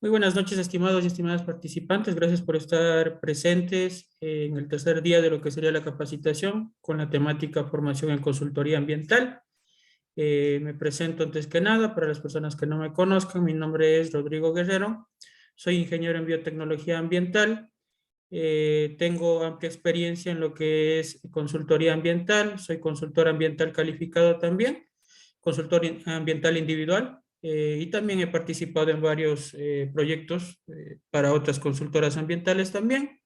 Muy buenas noches, estimados y estimadas participantes. Gracias por estar presentes en el tercer día de lo que sería la capacitación con la temática Formación en Consultoría Ambiental. Me presento antes que nada, para las personas que no me conozcan, mi nombre es Rodrigo Guerrero, soy ingeniero en biotecnología ambiental, tengo amplia experiencia en lo que es consultoría ambiental, soy consultor ambiental calificado también, consultor ambiental individual, y también he participado en varios proyectos para otras consultoras ambientales también.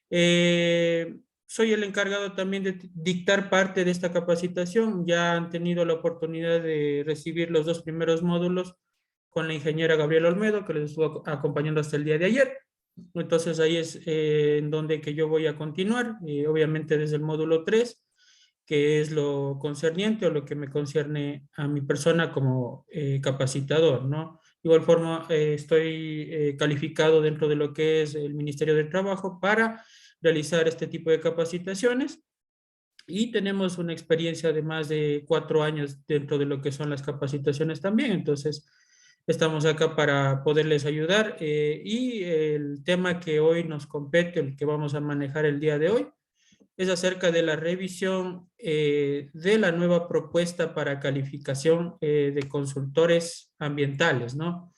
Eh, Soy el encargado también de dictar parte de esta capacitación. Ya han tenido la oportunidad de recibir los dos primeros módulos con la ingeniera Gabriela Olmedo, que les estuvo acompañando hasta el día de ayer. Entonces ahí es en donde que yo voy a continuar, obviamente desde el módulo 3, que es lo concerniente o lo que me concierne a mi persona como capacitador, ¿no? De igual forma, estoy calificado dentro de lo que es el Ministerio del Trabajo para realizar este tipo de capacitaciones y tenemos una experiencia de más de 4 años dentro de lo que son las capacitaciones también, entonces estamos acá para poderles ayudar y el tema que hoy nos compete, el que vamos a manejar el día de hoy, es acerca de la revisión de la nueva propuesta para calificación de consultores ambientales, ¿no?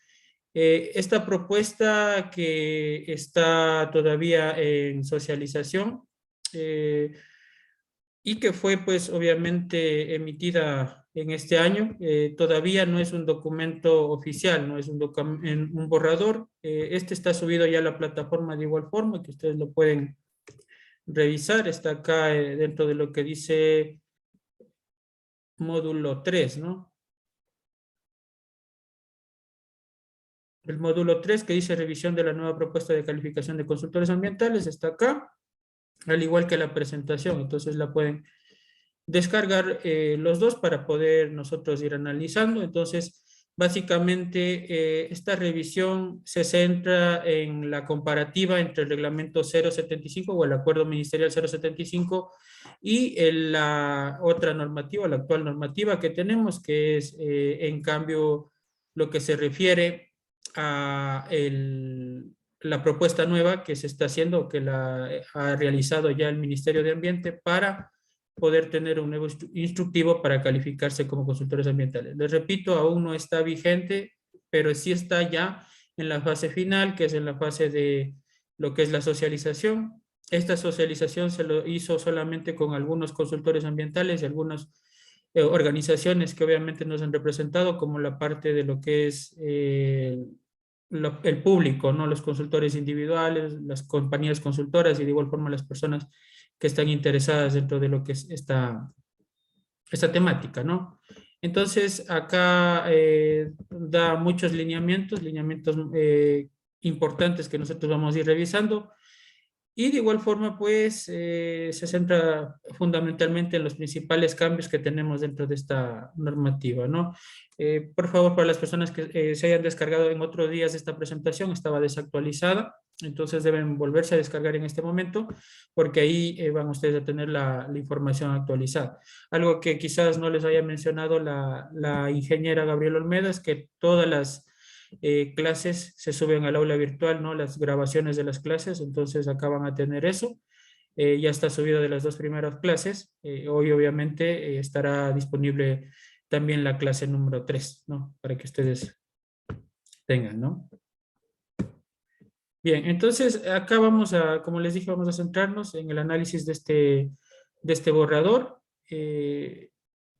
Esta propuesta que está todavía en socialización y que fue pues obviamente emitida en este año, todavía no es un documento oficial, no es un borrador. Este está subido ya a la plataforma de igual forma que ustedes lo pueden revisar, está acá dentro de lo que dice módulo 3, ¿no? El módulo 3 que dice revisión de la nueva propuesta de calificación de consultores ambientales está acá, al igual que la presentación, entonces la pueden descargar los dos para poder nosotros ir analizando. Entonces, básicamente, esta revisión se centra en la comparativa entre el reglamento 075 o el acuerdo ministerial 075 y la otra normativa, la actual normativa que tenemos, que es en cambio lo que se refiere a la propuesta nueva que se está haciendo, que la ha realizado ya el Ministerio de Ambiente para poder tener un nuevo instructivo para calificarse como consultores ambientales. Les repito, aún no está vigente, pero sí está ya en la fase final, que es en la fase de lo que es la socialización. Esta socialización se lo hizo solamente con algunos consultores ambientales y algunas organizaciones que obviamente nos han representado, como la parte de lo que es el público, ¿no? Los consultores individuales, las compañías consultoras y de igual forma las personas que están interesadas dentro de lo que es esta temática, ¿no? Entonces, acá da muchos lineamientos importantes que nosotros vamos a ir revisando. Y de igual forma, pues, se centra fundamentalmente en los principales cambios que tenemos dentro de esta normativa, ¿no? Por favor, para las personas que se hayan descargado en otros días esta presentación, estaba desactualizada, entonces deben volverse a descargar en este momento, porque ahí van ustedes a tener la información actualizada. Algo que quizás no les haya mencionado la ingeniera Gabriela Olmeda es que todas las clases se suben al aula virtual, ¿no? Las grabaciones de las clases, entonces acá van a tener eso. Ya está subido de las dos primeras clases. Hoy obviamente estará disponible también la clase número 3, ¿no? Para que ustedes tengan, ¿no? Bien, entonces acá vamos a, como les dije, vamos a centrarnos en el análisis de este borrador.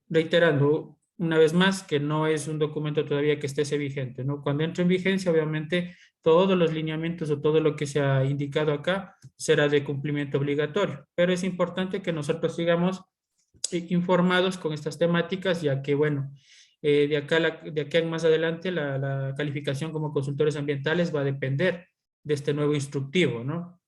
Reiterando una vez más que no es un documento todavía que esté vigente, ¿no? Cuando entre en vigencia, obviamente, todos los lineamientos o todo lo que se ha indicado acá será de cumplimiento obligatorio, pero es importante que nosotros sigamos informados con estas temáticas, ya que, bueno, de acá en más adelante la calificación como consultores ambientales va a depender de este nuevo instructivo, ¿no?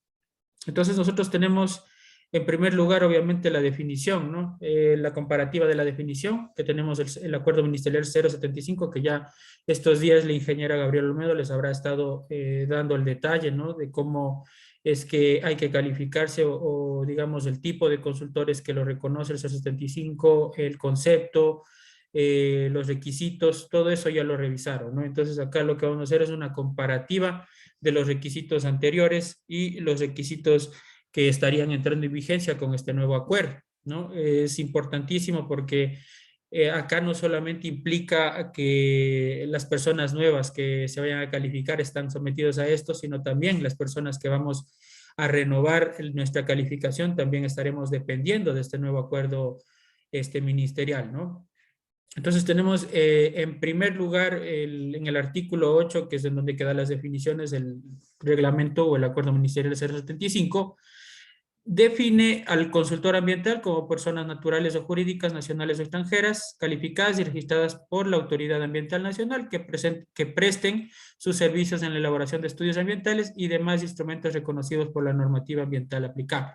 Entonces nosotros tenemos en primer lugar obviamente la definición, ¿no? La comparativa de la definición, que tenemos el acuerdo ministerial 075, que ya estos días la ingeniera Gabriela Olmedo les habrá estado dando el detalle, ¿no? De cómo es que hay que calificarse digamos el tipo de consultores que lo reconoce el 075, el concepto, los requisitos, todo eso ya lo revisaron, ¿no? Entonces acá lo que vamos a hacer es una comparativa de los requisitos anteriores y los requisitos que estarían entrando en vigencia con este nuevo acuerdo, ¿no? Es importantísimo porque acá no solamente implica que las personas nuevas que se vayan a calificar están sometidos a esto, sino también las personas que vamos a renovar nuestra calificación también estaremos dependiendo de este nuevo acuerdo ministerial, ¿no? Entonces tenemos en primer lugar en el artículo 8, que es en donde quedan las definiciones del reglamento o el acuerdo ministerial 075, define al consultor ambiental como personas naturales o jurídicas, nacionales o extranjeras, calificadas y registradas por la Autoridad Ambiental Nacional que presten sus servicios en la elaboración de estudios ambientales y demás instrumentos reconocidos por la normativa ambiental aplicable.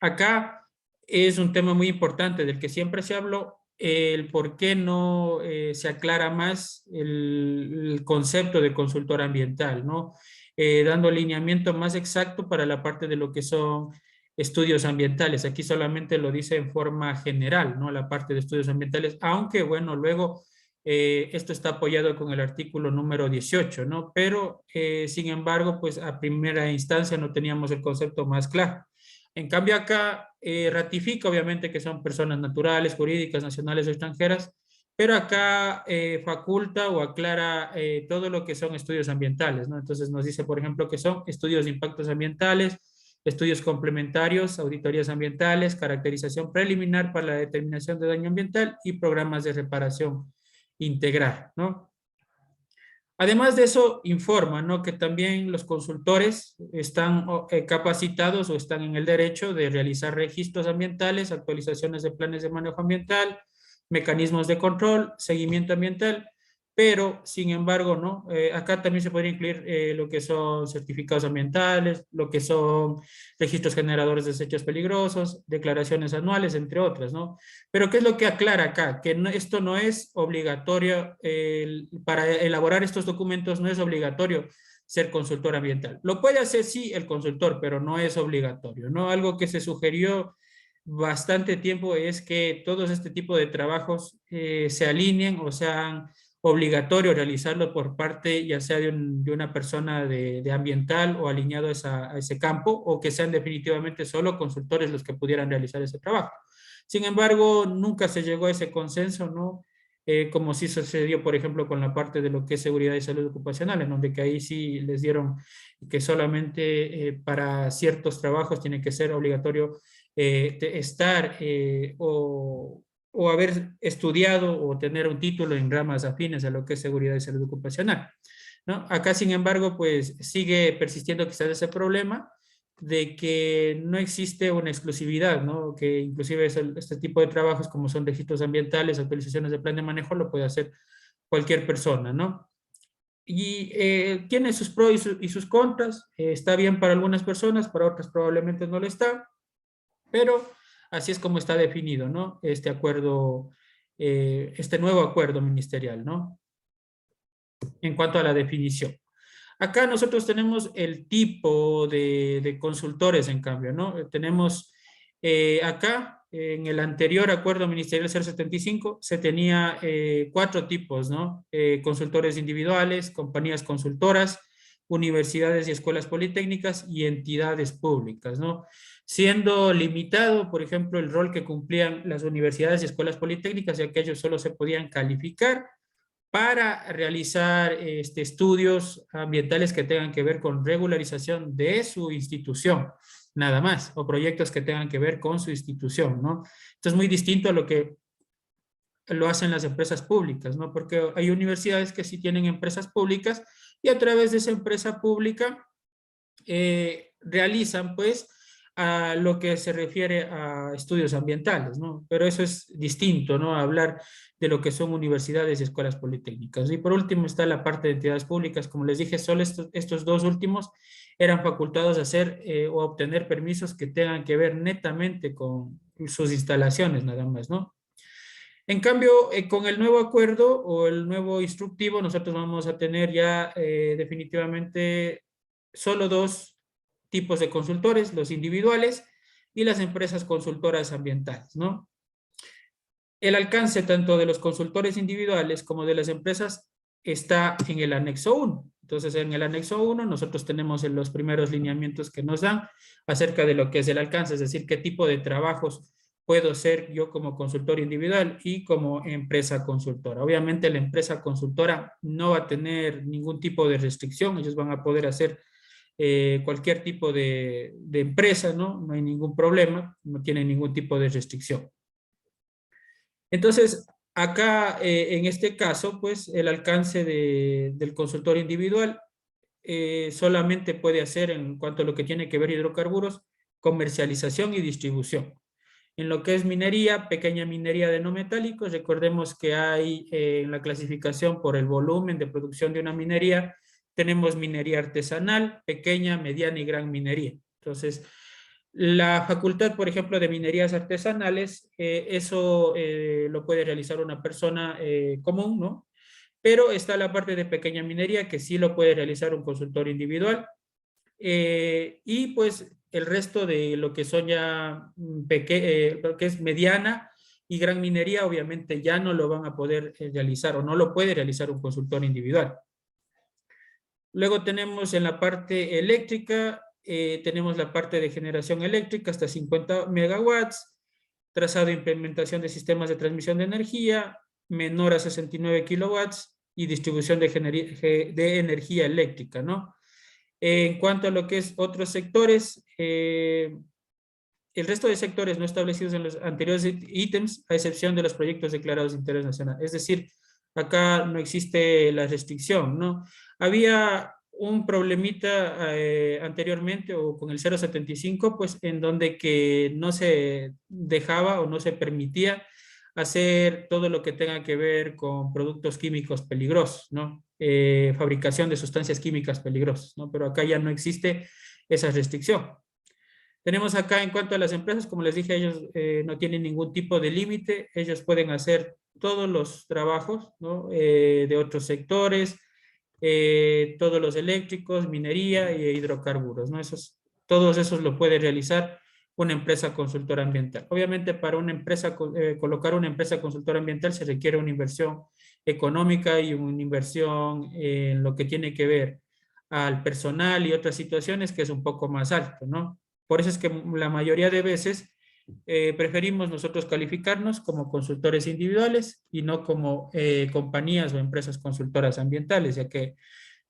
Acá es un tema muy importante del que siempre se habló, el por qué no se aclara más el concepto de consultor ambiental, ¿no? Dando lineamiento más exacto para la parte de lo que son estudios ambientales. Aquí solamente lo dice en forma general, ¿no? La parte de estudios ambientales, aunque bueno, luego esto está apoyado con el artículo número 18, ¿no? Pero, sin embargo, pues a primera instancia no teníamos el concepto más claro. En cambio acá ratifica obviamente que son personas naturales, jurídicas, nacionales o extranjeras, pero acá faculta o aclara todo lo que son estudios ambientales, ¿no? Entonces nos dice, por ejemplo, que son estudios de impactos ambientales, estudios complementarios, auditorías ambientales, caracterización preliminar para la determinación de daño ambiental y programas de reparación integral, ¿no? Además de eso, informa, ¿no?, que también los consultores están capacitados o están en el derecho de realizar registros ambientales, actualizaciones de planes de manejo ambiental, mecanismos de control, seguimiento ambiental, pero, sin embargo, ¿no? Acá también se podría incluir lo que son certificados ambientales, lo que son registros generadores de desechos peligrosos, declaraciones anuales, entre otras, ¿no? Pero ¿qué es lo que aclara acá? Que no, esto no es obligatorio, para elaborar estos documentos no es obligatorio ser consultor ambiental. Lo puede hacer sí el consultor, pero no es obligatorio, ¿no? Algo que se sugirió bastante tiempo es que todos este tipo de trabajos se alineen o sean obligatorio realizarlo por parte ya sea de una persona de ambiental o alineado a ese campo, o que sean definitivamente solo consultores los que pudieran realizar ese trabajo. Sin embargo, nunca se llegó a ese consenso, ¿no? Como sí sucedió, por ejemplo, con la parte de lo que es seguridad y salud ocupacional, en donde que ahí sí les dieron que solamente para ciertos trabajos tiene que ser obligatorio estar o haber estudiado o tener un título en ramas afines a lo que es seguridad y salud ocupacional, ¿no? Acá, sin embargo, pues sigue persistiendo quizás ese problema de que no existe una exclusividad, ¿no? Que inclusive este tipo de trabajos como son registros ambientales, actualizaciones de plan de manejo, lo puede hacer cualquier persona, ¿no? Y tiene sus pros y sus contras, está bien para algunas personas, para otras probablemente no lo está, pero así es como está definido, ¿no? Este acuerdo, este nuevo acuerdo ministerial, ¿no? En cuanto a la definición. Acá nosotros tenemos el tipo de consultores, en cambio, ¿no? Tenemos acá, en el anterior acuerdo ministerial 075, se tenía 4 tipos, ¿no? Consultores individuales, compañías consultoras, universidades y escuelas politécnicas y entidades públicas, ¿no? Siendo limitado, por ejemplo, el rol que cumplían las universidades y escuelas politécnicas, ya que ellos solo se podían calificar para realizar estudios ambientales que tengan que ver con regularización de su institución, nada más, o proyectos que tengan que ver con su institución, ¿no? Esto es muy distinto a lo que lo hacen las empresas públicas, ¿no? Porque hay universidades que sí tienen empresas públicas y a través de esa empresa pública realizan, pues, a lo que se refiere a estudios ambientales, ¿no? Pero eso es distinto, ¿no? A hablar de lo que son universidades y escuelas politécnicas. Y por último está la parte de entidades públicas. Como les dije, solo estos dos últimos eran facultados a hacer o a obtener permisos que tengan que ver netamente con sus instalaciones, nada más, ¿no? En cambio, con el nuevo acuerdo o el nuevo instructivo, nosotros vamos a tener ya definitivamente solo 2 tipos de consultores, los individuales y las empresas consultoras ambientales, ¿no? El alcance tanto de los consultores individuales como de las empresas está en el anexo 1. Entonces, en el anexo 1 nosotros tenemos en los primeros lineamientos que nos dan acerca de lo que es el alcance, es decir, qué tipo de trabajos puedo ser yo como consultor individual y como empresa consultora. Obviamente la empresa consultora no va a tener ningún tipo de restricción, ellos van a poder hacer cualquier tipo de empresa, ¿no? No hay ningún problema, no tienen ningún tipo de restricción. Entonces, acá, en este caso, pues el alcance del consultor individual solamente puede hacer en cuanto a lo que tiene que ver hidrocarburos, comercialización y distribución. En lo que es minería, pequeña minería de no metálicos, recordemos que hay en la clasificación por el volumen de producción de una minería, tenemos minería artesanal, pequeña, mediana y gran minería. Entonces, la facultad, por ejemplo, de minerías artesanales, eso lo puede realizar una persona común, ¿no? Pero está la parte de pequeña minería que sí lo puede realizar un consultor individual. Y pues el resto de lo que son ya lo que es mediana y gran minería, obviamente ya no lo van a poder realizar o no lo puede realizar un consultor individual. Luego tenemos en la parte eléctrica, tenemos la parte de generación eléctrica hasta 50 megawatts, trazado e implementación de sistemas de transmisión de energía, menor a 69 kilowatts y distribución de energía eléctrica, ¿no? En cuanto a lo que es otros sectores, el resto de sectores no establecidos en los anteriores ítems, a excepción de los proyectos declarados de interés nacional. Es decir, acá no existe la restricción, ¿no? Había un problemita anteriormente o con el 075, pues en donde que no se dejaba o no se permitía hacer todo lo que tenga que ver con productos químicos peligrosos, ¿no? Fabricación de sustancias químicas peligrosas, ¿no? Pero acá ya no existe esa restricción. Tenemos acá en cuanto a las empresas, como les dije, ellos no tienen ningún tipo de límite, ellos pueden hacer todos los trabajos, ¿no? De otros sectores, todos los eléctricos, minería e hidrocarburos, ¿no? Todos esos lo puede realizar una empresa consultora ambiental. Obviamente para una empresa, colocar una empresa consultora ambiental se requiere una inversión económica y una inversión en lo que tiene que ver al personal y otras situaciones que es un poco más alto, ¿no? Por eso es que la mayoría de veces preferimos nosotros calificarnos como consultores individuales y no como compañías o empresas consultoras ambientales, ya que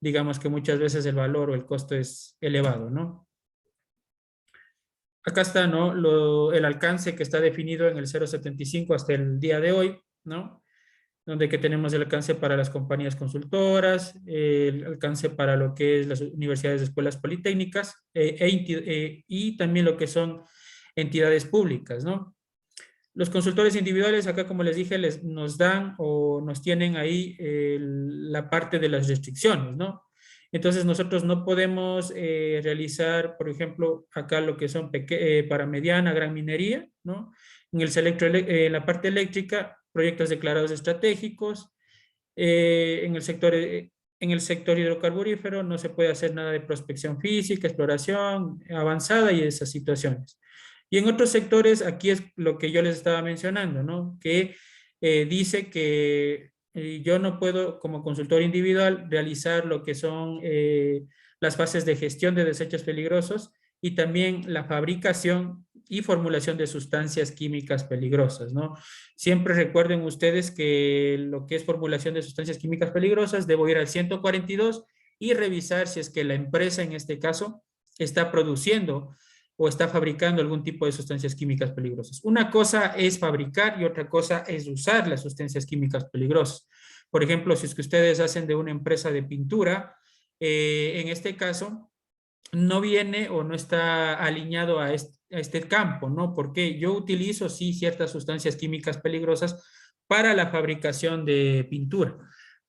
digamos que muchas veces el valor o el costo es elevado, ¿no? Acá está, ¿no? El alcance que está definido en el 075 hasta el día de hoy, ¿no? Donde que tenemos el alcance para las compañías consultoras, el alcance para lo que es las universidades, escuelas politécnicas y también lo que son entidades públicas, ¿no? Los consultores individuales, acá como les dije, nos dan o nos tienen ahí la parte de las restricciones, ¿no? Entonces nosotros no podemos realizar, por ejemplo, acá lo que son para mediana, gran minería, ¿no? En la parte eléctrica, proyectos declarados estratégicos. En el sector hidrocarburífero no se puede hacer nada de prospección física, exploración avanzada y esas situaciones. Y en otros sectores, aquí es lo que yo les estaba mencionando, ¿no? Que dice que yo no puedo, como consultor individual, realizar lo que son las fases de gestión de desechos peligrosos y también la fabricación y formulación de sustancias químicas peligrosas, ¿no? Siempre recuerden ustedes que lo que es formulación de sustancias químicas peligrosas, debo ir al 142 y revisar si es que la empresa, en este caso, está produciendo o está fabricando algún tipo de sustancias químicas peligrosas. Una cosa es fabricar y otra cosa es usar las sustancias químicas peligrosas. Por ejemplo, si es que ustedes hacen de una empresa de pintura, en este caso, no viene o no está alineado a este campo, ¿no? Porque yo utilizo, sí, ciertas sustancias químicas peligrosas para la fabricación de pintura,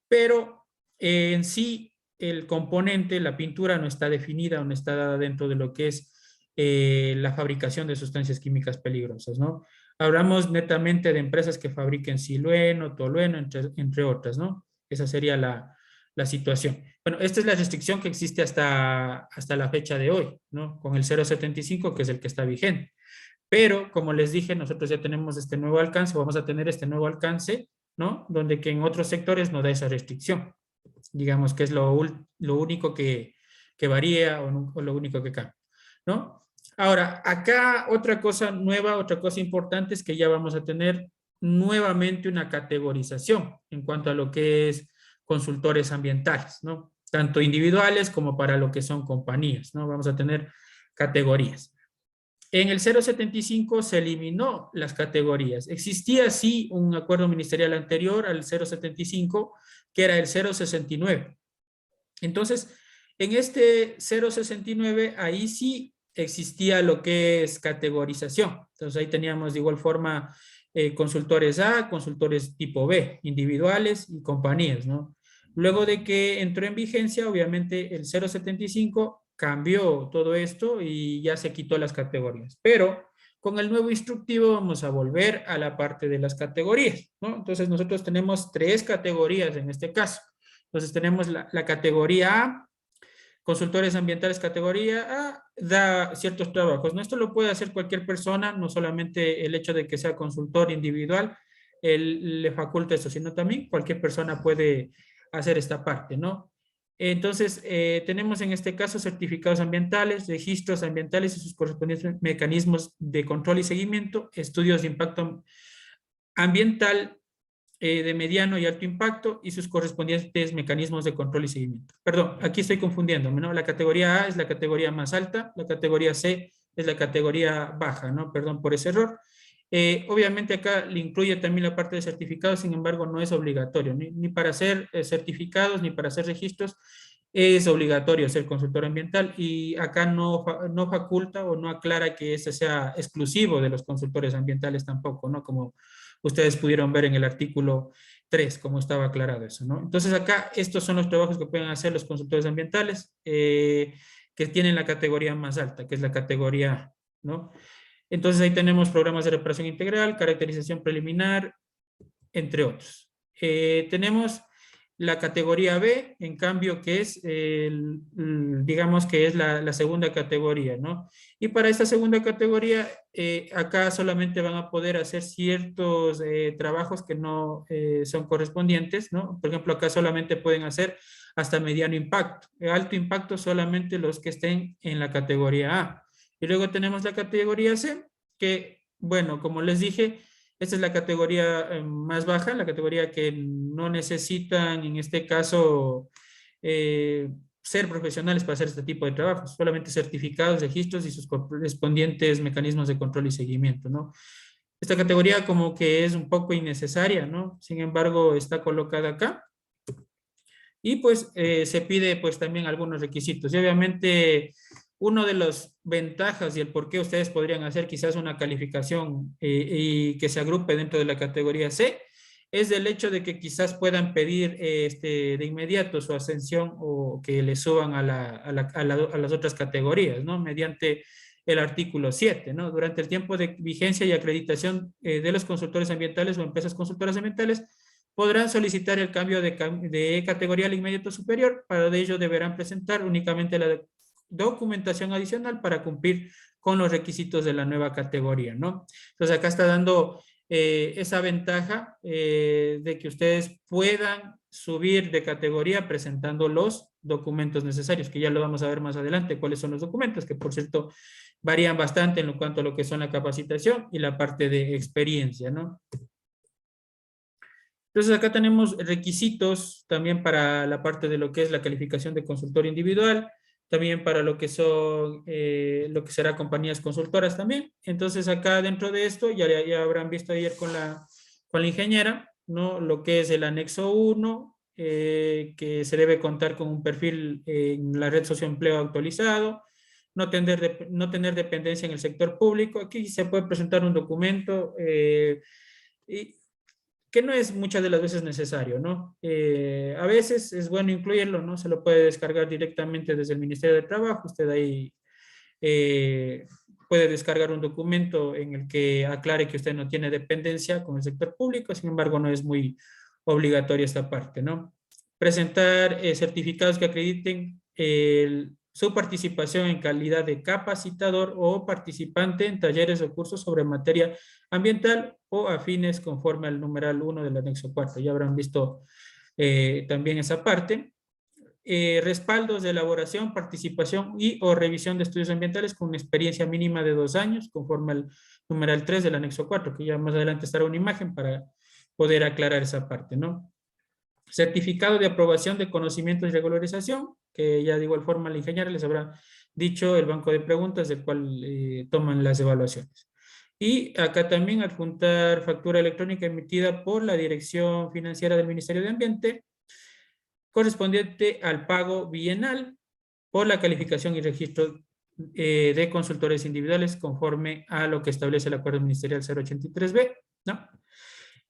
pero en sí el componente, la pintura no está definida o no está dada dentro de lo que es la fabricación de sustancias químicas peligrosas, ¿no? Hablamos netamente de empresas que fabriquen silueno, tolueno, entre otras, ¿no? Esa sería la situación. Bueno, esta es la restricción que existe hasta la fecha de hoy, ¿no? Con el 075, que es el que está vigente. Pero, como les dije, nosotros ya tenemos este nuevo alcance, vamos a tener este nuevo alcance, ¿no? Donde que en otros sectores no da esa restricción. Digamos que es lo único que varía o lo único que cambia, ¿no? Ahora, acá otra cosa nueva, otra cosa importante es que ya vamos a tener nuevamente una categorización en cuanto a lo que es consultores ambientales, ¿no? Tanto individuales como para lo que son compañías, ¿no? Vamos a tener categorías. En el 075 se eliminó las categorías. Existía sí un acuerdo ministerial anterior al 075, que era el 069. Entonces, en este 069, ahí sí existía lo que es categorización. Entonces, ahí teníamos de igual forma consultores A, consultores tipo B, individuales y compañías, ¿no? Luego de que entró en vigencia, obviamente el 075 cambió todo esto y ya se quitó las categorías. Pero con el nuevo instructivo vamos a volver a la parte de las categorías, ¿no? Entonces, nosotros tenemos 3 categorías en este caso. Entonces tenemos la categoría A, consultores ambientales categoría A, da ciertos trabajos. ¿No? Esto lo puede hacer cualquier persona, no solamente el hecho de que sea consultor individual, él le faculta eso, sino también cualquier persona puede hacer esta parte, ¿no? Entonces, tenemos en este caso certificados ambientales, registros ambientales y sus correspondientes mecanismos de control y seguimiento, estudios de impacto ambiental, de mediano y alto impacto y sus correspondientes mecanismos de control y seguimiento. Perdón, aquí estoy confundiéndome, ¿no? La categoría A es la categoría más alta, la categoría C es la categoría baja, ¿no? Perdón por ese error. Obviamente acá le incluye también la parte de certificados, sin embargo no es obligatorio, ni para ser certificados ni para hacer registros es obligatorio ser consultor ambiental y acá no faculta o no aclara que ese sea exclusivo de los consultores ambientales tampoco, ¿no? Como ustedes pudieron ver en el artículo 3, como estaba aclarado eso, ¿no? Entonces acá estos son los trabajos que pueden hacer los consultores ambientales que tienen la categoría más alta, que es la categoría A, ¿no? Entonces ahí tenemos programas de reparación integral, caracterización preliminar, entre otros. Tenemos la categoría B, en cambio, que es, digamos que es la segunda categoría, ¿no? Y para esta segunda categoría, acá solamente van a poder hacer ciertos trabajos que no son correspondientes, ¿no? Por ejemplo, acá solamente pueden hacer hasta mediano impacto. Alto impacto solamente los que estén en la categoría A. Y luego tenemos la categoría C, que, bueno, como les dije, esta es la categoría más baja, la categoría que no necesitan, en este caso, ser profesionales para hacer este tipo de trabajos, solamente certificados, registros y sus correspondientes mecanismos de control y seguimiento, ¿no? Esta categoría como que es un poco innecesaria, ¿no? Sin embargo, está colocada acá. Y pues se pide pues también algunos requisitos. Y obviamente uno de las ventajas y el por qué ustedes podrían hacer quizás una calificación y que se agrupe dentro de la categoría C es del hecho de que quizás puedan pedir de inmediato su ascensión o que le suban a las otras categorías, ¿no? Mediante el artículo 7, ¿no? Durante el tiempo de vigencia y acreditación de los consultores ambientales o empresas consultoras ambientales, podrán solicitar el cambio de categoría al inmediato superior. Para ello deberán presentar únicamente la documentación adicional para cumplir con los requisitos de la nueva categoría, ¿no? Entonces acá está dando esa ventaja de que ustedes puedan subir de categoría presentando los documentos necesarios, que ya lo vamos a ver más adelante, cuáles son los documentos, que por cierto varían bastante en cuanto a lo que son la capacitación y la parte de experiencia, ¿no? Entonces acá tenemos requisitos también para la parte de lo que es la calificación de consultor individual, también para lo que son, lo que será compañías consultoras también. Entonces acá dentro de esto, ya habrán visto ayer con la ingeniera, ¿no? Lo que es el anexo 1, que se debe contar con un perfil en la red socioempleo actualizado, no tener dependencia en el sector público. Aquí se puede presentar un documento y que no es muchas de las veces necesario, ¿no? A veces es bueno incluirlo, ¿no? Se lo puede descargar directamente desde el Ministerio de Trabajo, usted ahí puede descargar un documento en el que aclare que usted no tiene dependencia con el sector público, sin embargo no es muy obligatoria esta parte, ¿no? Presentar certificados que acrediten su participación en calidad de capacitador o participante en talleres o cursos sobre materia ambiental o afines conforme al numeral 1 del anexo 4. Ya habrán visto también esa parte. Respaldos de elaboración, participación y o revisión de estudios ambientales con una experiencia mínima de 2 años, conforme al numeral 3 del anexo 4, que ya más adelante estará una imagen para poder aclarar esa parte, ¿no? Certificado de aprobación de conocimientos y regularización, que ya de igual forma la ingeniera les habrá dicho el banco de preguntas del cual toman las evaluaciones. Y acá también adjuntar factura electrónica emitida por la Dirección Financiera del Ministerio de Ambiente, correspondiente al pago bienal por la calificación y registro de consultores individuales conforme a lo que establece el Acuerdo Ministerial 083B, ¿no?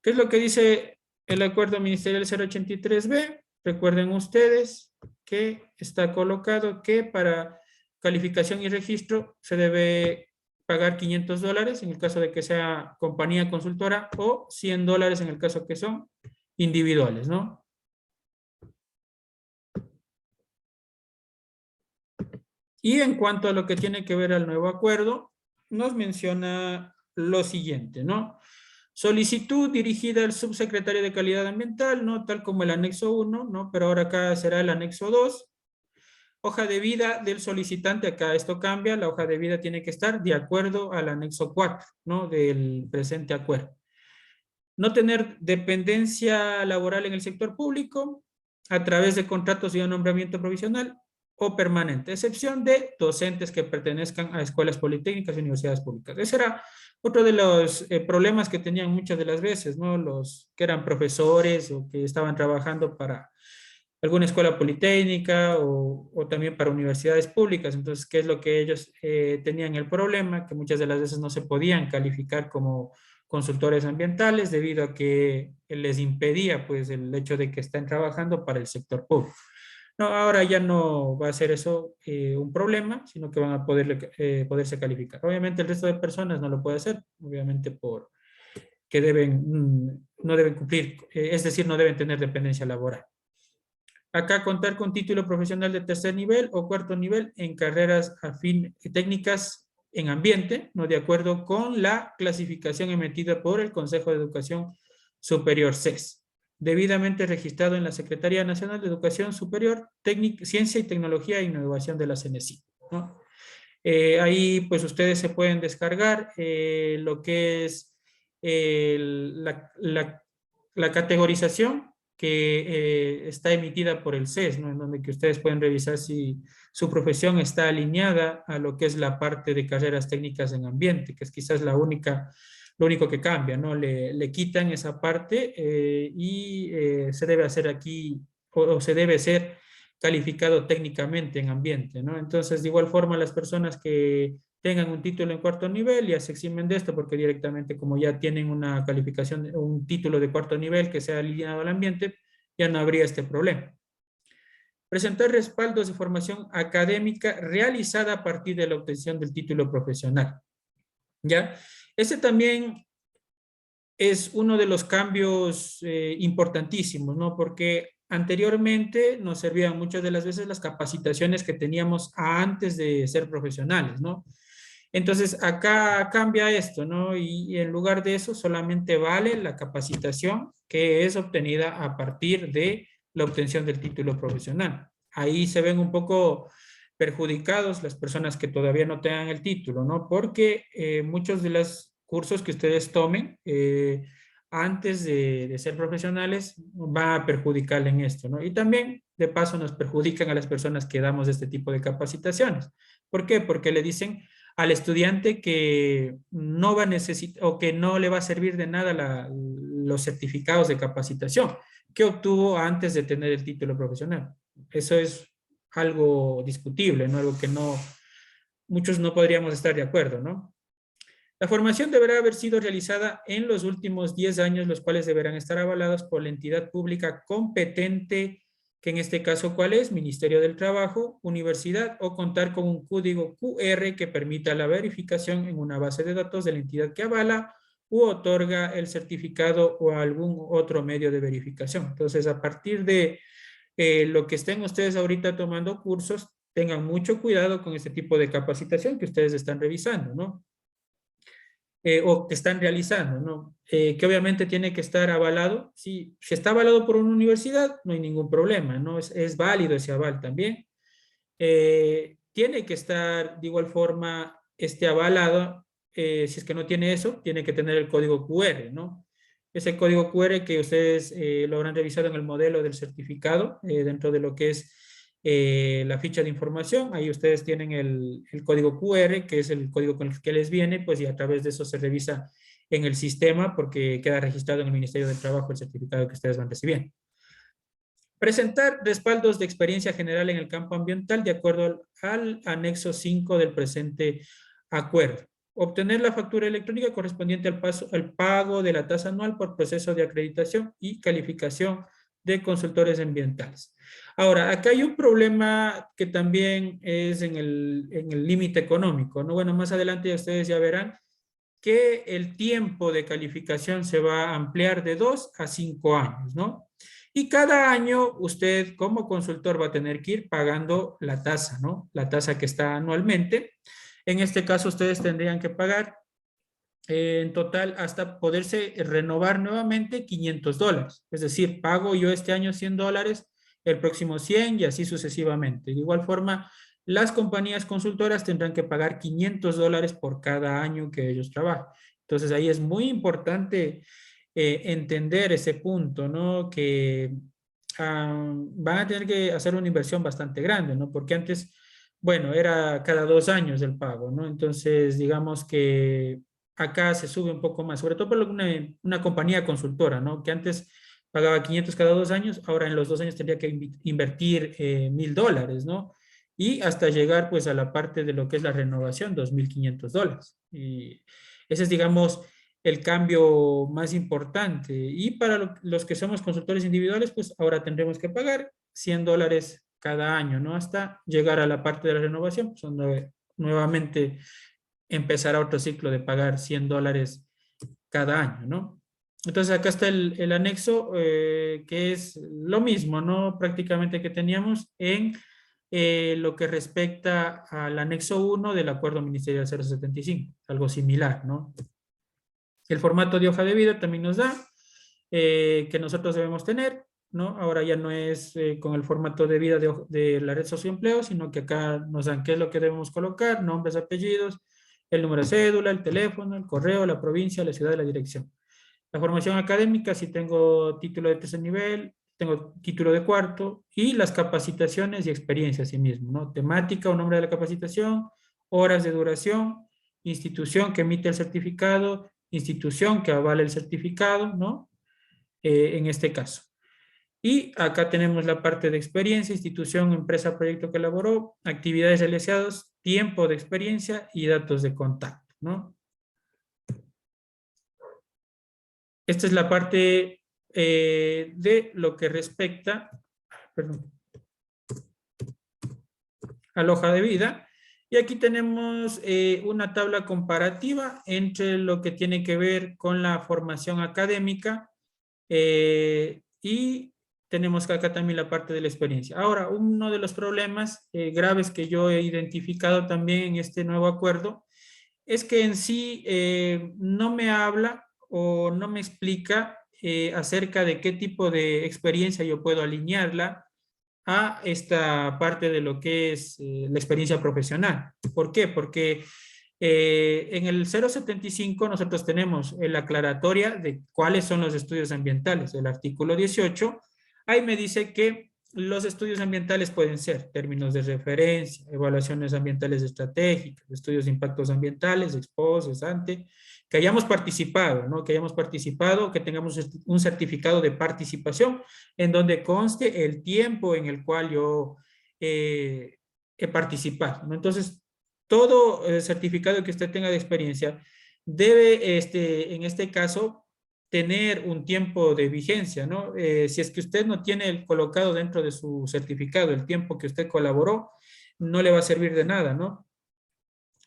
¿Qué es lo que dice el Acuerdo Ministerial 083B? Recuerden ustedes que está colocado que para calificación y registro se debe pagar $500 en el caso de que sea compañía consultora o $100 en el caso que son individuales, ¿no? Y en cuanto a lo que tiene que ver al nuevo acuerdo, nos menciona lo siguiente, ¿no? Solicitud dirigida al subsecretario de Calidad Ambiental, ¿no? Tal como el anexo 1, ¿no? Pero ahora acá será el anexo 2. Hoja de vida del solicitante, acá esto cambia, la hoja de vida tiene que estar de acuerdo al anexo 4, ¿no? Del presente acuerdo. No tener dependencia laboral en el sector público a través de contratos de nombramiento provisional o permanente, excepción de docentes que pertenezcan a escuelas politécnicas y universidades públicas. Ese era otro de los problemas que tenían muchas de las veces, ¿no? Los que eran profesores o que estaban trabajando para alguna escuela politécnica o también para universidades públicas. Entonces, ¿qué es lo que ellos tenían el problema? Que muchas de las veces no se podían calificar como consultores ambientales debido a que les impedía pues el hecho de que estén trabajando para el sector público. No, ahora ya no va a ser eso un problema, sino que van a poderse calificar. Obviamente el resto de personas no lo puede hacer, obviamente por que no deben cumplir, es decir, no deben tener dependencia laboral. Acá contar con título profesional de tercer nivel o cuarto nivel en carreras técnicas en ambiente, no de acuerdo con la clasificación emitida por el Consejo de Educación Superior CES, debidamente registrado en la Secretaría Nacional de Educación Superior, Ciencia y Tecnología e Innovación de la CNESID, ¿no? Ahí pues ustedes se pueden descargar lo que es la categorización que está emitida por el CES, ¿no? En donde que ustedes pueden revisar si su profesión está alineada a lo que es la parte de carreras técnicas en ambiente, que es quizás lo único que cambia, ¿no? Le quitan esa parte y se debe hacer aquí, o se debe ser calificado técnicamente en ambiente, ¿no? Entonces, de igual forma, las personas que tengan un título en cuarto nivel ya se eximen de esto porque directamente como ya tienen una calificación, un título de cuarto nivel que sea alineado al ambiente, ya no habría este problema. Presentar respaldos de formación académica realizada a partir de la obtención del título profesional. ¿Ya? Ese también es uno de los cambios importantísimos, ¿no? Porque anteriormente nos servían muchas de las veces las capacitaciones que teníamos antes de ser profesionales, ¿no? Entonces, acá cambia esto, ¿no? Y en lugar de eso, solamente vale la capacitación que es obtenida a partir de la obtención del título profesional. Ahí se ven un poco perjudicados las personas que todavía no tengan el título, ¿no? Porque muchos de los cursos que ustedes tomen antes de ser profesionales va a perjudicar en esto, ¿no? Y también, de paso, nos perjudican a las personas que damos este tipo de capacitaciones. ¿Por qué? Porque le dicen al estudiante que no va a necesitar o que no le va a servir de nada los certificados de capacitación que obtuvo antes de tener el título profesional. Eso es algo discutible, ¿no? Algo que muchos no podríamos estar de acuerdo, ¿no? La formación deberá haber sido realizada en los últimos 10 años, los cuales deberán estar avalados por la entidad pública competente, que en este caso, ¿cuál es? Ministerio del Trabajo, universidad, o contar con un código QR que permita la verificación en una base de datos de la entidad que avala u otorga el certificado o algún otro medio de verificación. Entonces, a partir de lo que estén ustedes ahorita tomando cursos, tengan mucho cuidado con este tipo de capacitación que ustedes están revisando, ¿no? O que están realizando, ¿no? Que obviamente tiene que estar avalado. Si está avalado por una universidad, no hay ningún problema, ¿no? Es válido ese aval también. Tiene que estar de igual forma avalado. Si es que no tiene eso, tiene que tener el código QR, ¿no? Ese código QR que ustedes lo habrán revisado en el modelo del certificado, dentro de lo que es la ficha de información. Ahí ustedes tienen el código QR, que es el código con el que les viene, pues y a través de eso se revisa en el sistema porque queda registrado en el Ministerio del Trabajo el certificado que ustedes van recibiendo. Presentar respaldos de experiencia general en el campo ambiental de acuerdo al anexo 5 del presente acuerdo. Obtener la factura electrónica correspondiente al pago de la tasa anual por proceso de acreditación y calificación de consultores ambientales. Ahora, acá hay un problema que también es en el límite económico, ¿no? Bueno, más adelante ustedes ya verán que el tiempo de calificación se va a ampliar de 2 a 5 años, ¿no? Y cada año usted como consultor va a tener que ir pagando la tasa, ¿no? La tasa que está anualmente. En este caso ustedes tendrían que pagar en total hasta poderse renovar nuevamente $500. Es decir, pago yo este año $100, el próximo 100 y así sucesivamente. De igual forma, las compañías consultoras tendrán que pagar $500 por cada año que ellos trabajan. Entonces ahí es muy importante entender ese punto, ¿no? Que van a tener que hacer una inversión bastante grande, ¿no? Porque antes, bueno, era cada 2 años el pago, ¿no? Entonces, digamos que acá se sube un poco más, sobre todo por una compañía consultora, ¿no? Que antes pagaba 500 cada 2 años, ahora en los 2 años tendría que invertir $1,000, ¿no? Y hasta llegar pues a la parte de lo que es la renovación, $2,500. Y ese es, digamos, el cambio más importante. Y para los que somos consultores individuales, pues ahora tendremos que pagar $100 cada año, ¿no? Hasta llegar a la parte de la renovación, pues donde nuevamente empezará otro ciclo de pagar $100 cada año, ¿no? Entonces acá está el anexo, que es lo mismo, ¿no? Prácticamente que teníamos en lo que respecta al anexo 1 del acuerdo ministerial 075, algo similar, ¿no? El formato de hoja de vida también nos da que nosotros debemos tener, ¿no? Ahora ya no es con el formato de vida de la red socioempleo, sino que acá nos dan qué es lo que debemos colocar, nombres, apellidos, el número de cédula, el teléfono, el correo, la provincia, la ciudad y la dirección. La formación académica, si tengo título de tercer nivel, tengo título de cuarto, y las capacitaciones y experiencia así mismo, ¿no? Temática o nombre de la capacitación, horas de duración, institución que emite el certificado, institución que avala el certificado, ¿no? En este caso. Y acá tenemos la parte de experiencia, institución, empresa, proyecto que elaboró, actividades realizadas, tiempo de experiencia y datos de contacto, ¿no? Esta es la parte de lo que respecta, perdón, a la hoja de vida. Y aquí tenemos una tabla comparativa entre lo que tiene que ver con la formación académica y tenemos acá también la parte de la experiencia. Ahora, uno de los problemas graves que yo he identificado también en este nuevo acuerdo es que en sí no me habla o no me explica acerca de qué tipo de experiencia yo puedo alinearla a esta parte de lo que es la experiencia profesional. ¿Por qué? Porque en el 075 nosotros tenemos la aclaratoria de cuáles son los estudios ambientales. El artículo 18, ahí me dice que los estudios ambientales pueden ser términos de referencia, evaluaciones ambientales estratégicas, estudios de impactos ambientales, expos, ante, que hayamos participado, ¿no? Que hayamos participado, que tengamos un certificado de participación en donde conste el tiempo en el cual yo he participado, ¿no? Entonces, todo certificado que usted tenga de experiencia debe, en este caso, tener un tiempo de vigencia, ¿no? Si es que usted no tiene colocado dentro de su certificado el tiempo que usted colaboró, no le va a servir de nada, ¿no?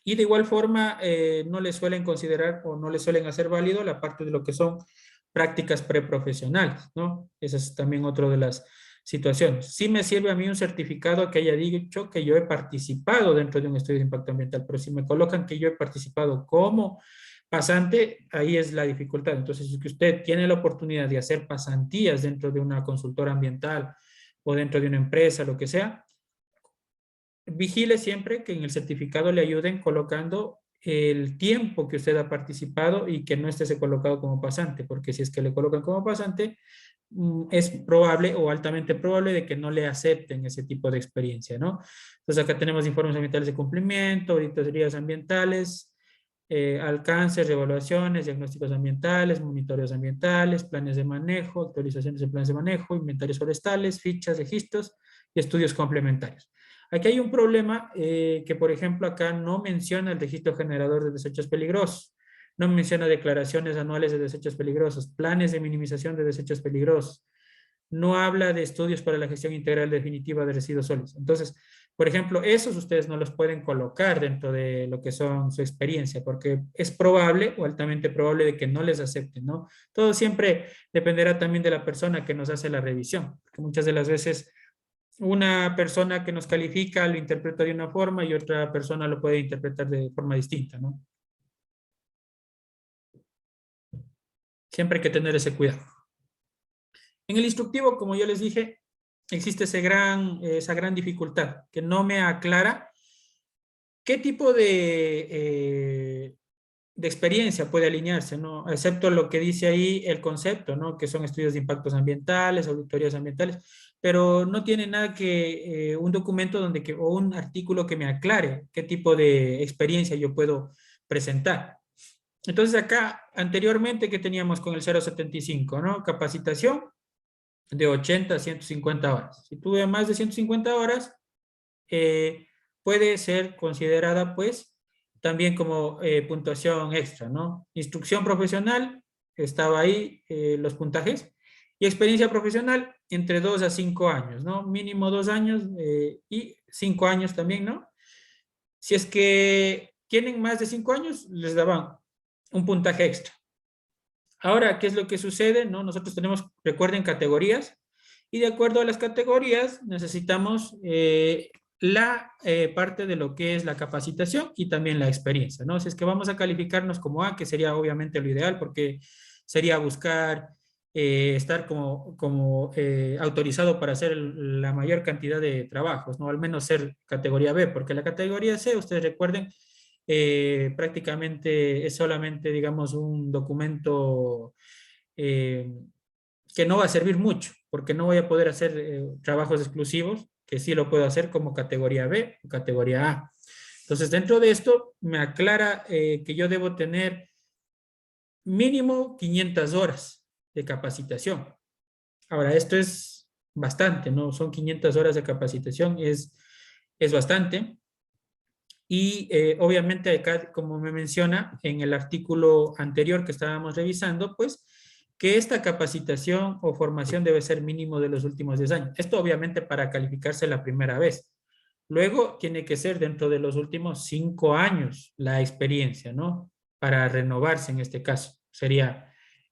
Y de igual forma, no le suelen considerar o no le suelen hacer válido la parte de lo que son prácticas preprofesionales, ¿no? Ese es también otro situaciones. Sí me sirve a mí un certificado que haya dicho que yo he participado dentro de un estudio de impacto ambiental, pero si me colocan que yo he participado como pasante, ahí es la dificultad. Entonces, si usted tiene la oportunidad de hacer pasantías dentro de una consultora ambiental o dentro de una empresa, lo que sea, vigile siempre que en el certificado le ayuden colocando el tiempo que usted ha participado y que no esté colocado como pasante, porque si es que le colocan como pasante, es probable o altamente probable de que no le acepten ese tipo de experiencia, ¿no? Entonces acá tenemos informes ambientales de cumplimiento, auditorías ambientales, alcances, evaluaciones, diagnósticos ambientales, monitoreos ambientales, planes de manejo, actualizaciones de planes de manejo, inventarios forestales, fichas, registros y estudios complementarios. Aquí hay un problema que, por ejemplo, acá no menciona el registro generador de desechos peligrosos, no menciona declaraciones anuales de desechos peligrosos, planes de minimización de desechos peligrosos, no habla de estudios para la gestión integral definitiva de residuos sólidos. Entonces, por ejemplo, esos ustedes no los pueden colocar dentro de lo que son su experiencia, porque es probable o altamente probable de que no les acepten, ¿no? Todo siempre dependerá también de la persona que nos hace la revisión, porque muchas de las veces una persona que nos califica lo interpreta de una forma y otra persona lo puede interpretar de forma distinta, ¿no? Siempre hay que tener ese cuidado. En el instructivo, como yo les dije, existe esa gran dificultad que no me aclara qué tipo de experiencia puede alinearse, ¿no? Excepto lo que dice ahí el concepto, ¿no? Que son estudios de impactos ambientales, auditorías ambientales, pero no tiene nada que un documento o un artículo que me aclare qué tipo de experiencia yo puedo presentar. Entonces acá, anteriormente, ¿qué teníamos con el 075, ¿no? Capacitación de 80 a 150 horas. Si tuve más de 150 horas, puede ser considerada, pues, también como puntuación extra, ¿no? Instrucción profesional, estaba ahí los puntajes, y experiencia profesional entre 2 a 5 años, ¿no? Mínimo 2 años y 5 años también, ¿no? Si es que tienen más de 5 años, les daban un puntaje extra. Ahora, ¿qué es lo que sucede? ¿No? Nosotros tenemos, recuerden, categorías, y de acuerdo a las categorías necesitamos la parte de lo que es la capacitación y también la experiencia, ¿no? Si es que vamos a calificarnos como A, que sería obviamente lo ideal, porque sería buscar estar como autorizado para hacer la mayor cantidad de trabajos, ¿no? Al menos ser categoría B, porque la categoría C, ustedes recuerden, prácticamente es solamente, digamos, un documento eh, que no va a servir mucho, porque no voy a poder hacer trabajos exclusivos, que sí lo puedo hacer como categoría B o categoría A. Entonces, dentro de esto, me aclara que yo debo tener mínimo 500 horas de capacitación. Ahora, esto es bastante, ¿no? Son 500 horas de capacitación, es bastante. Y obviamente acá, como me menciona en el artículo anterior que estábamos revisando, pues que esta capacitación o formación debe ser mínimo de los últimos 10 años. Esto obviamente para calificarse la primera vez. Luego tiene que ser dentro de los últimos 5 años la experiencia, ¿no? Para renovarse en este caso. Sería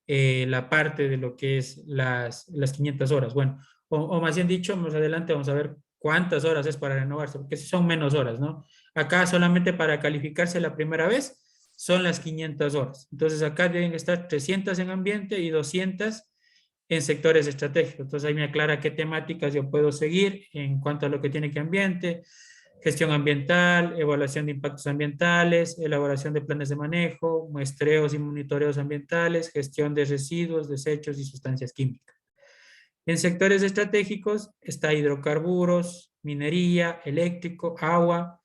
la parte de lo que es las 500 horas. Bueno, o más bien dicho, más adelante vamos a ver cuántas horas es para renovarse, porque si son menos horas, ¿no? Acá solamente para calificarse la primera vez son las 500 horas. Entonces acá deben estar 300 en ambiente y 200 en sectores estratégicos. Entonces ahí me aclara qué temáticas yo puedo seguir en cuanto a lo que tiene que ambiente, gestión ambiental, evaluación de impactos ambientales, elaboración de planes de manejo, muestreos y monitoreos ambientales, gestión de residuos, desechos y sustancias químicas. En sectores estratégicos está hidrocarburos, minería, eléctrico, agua,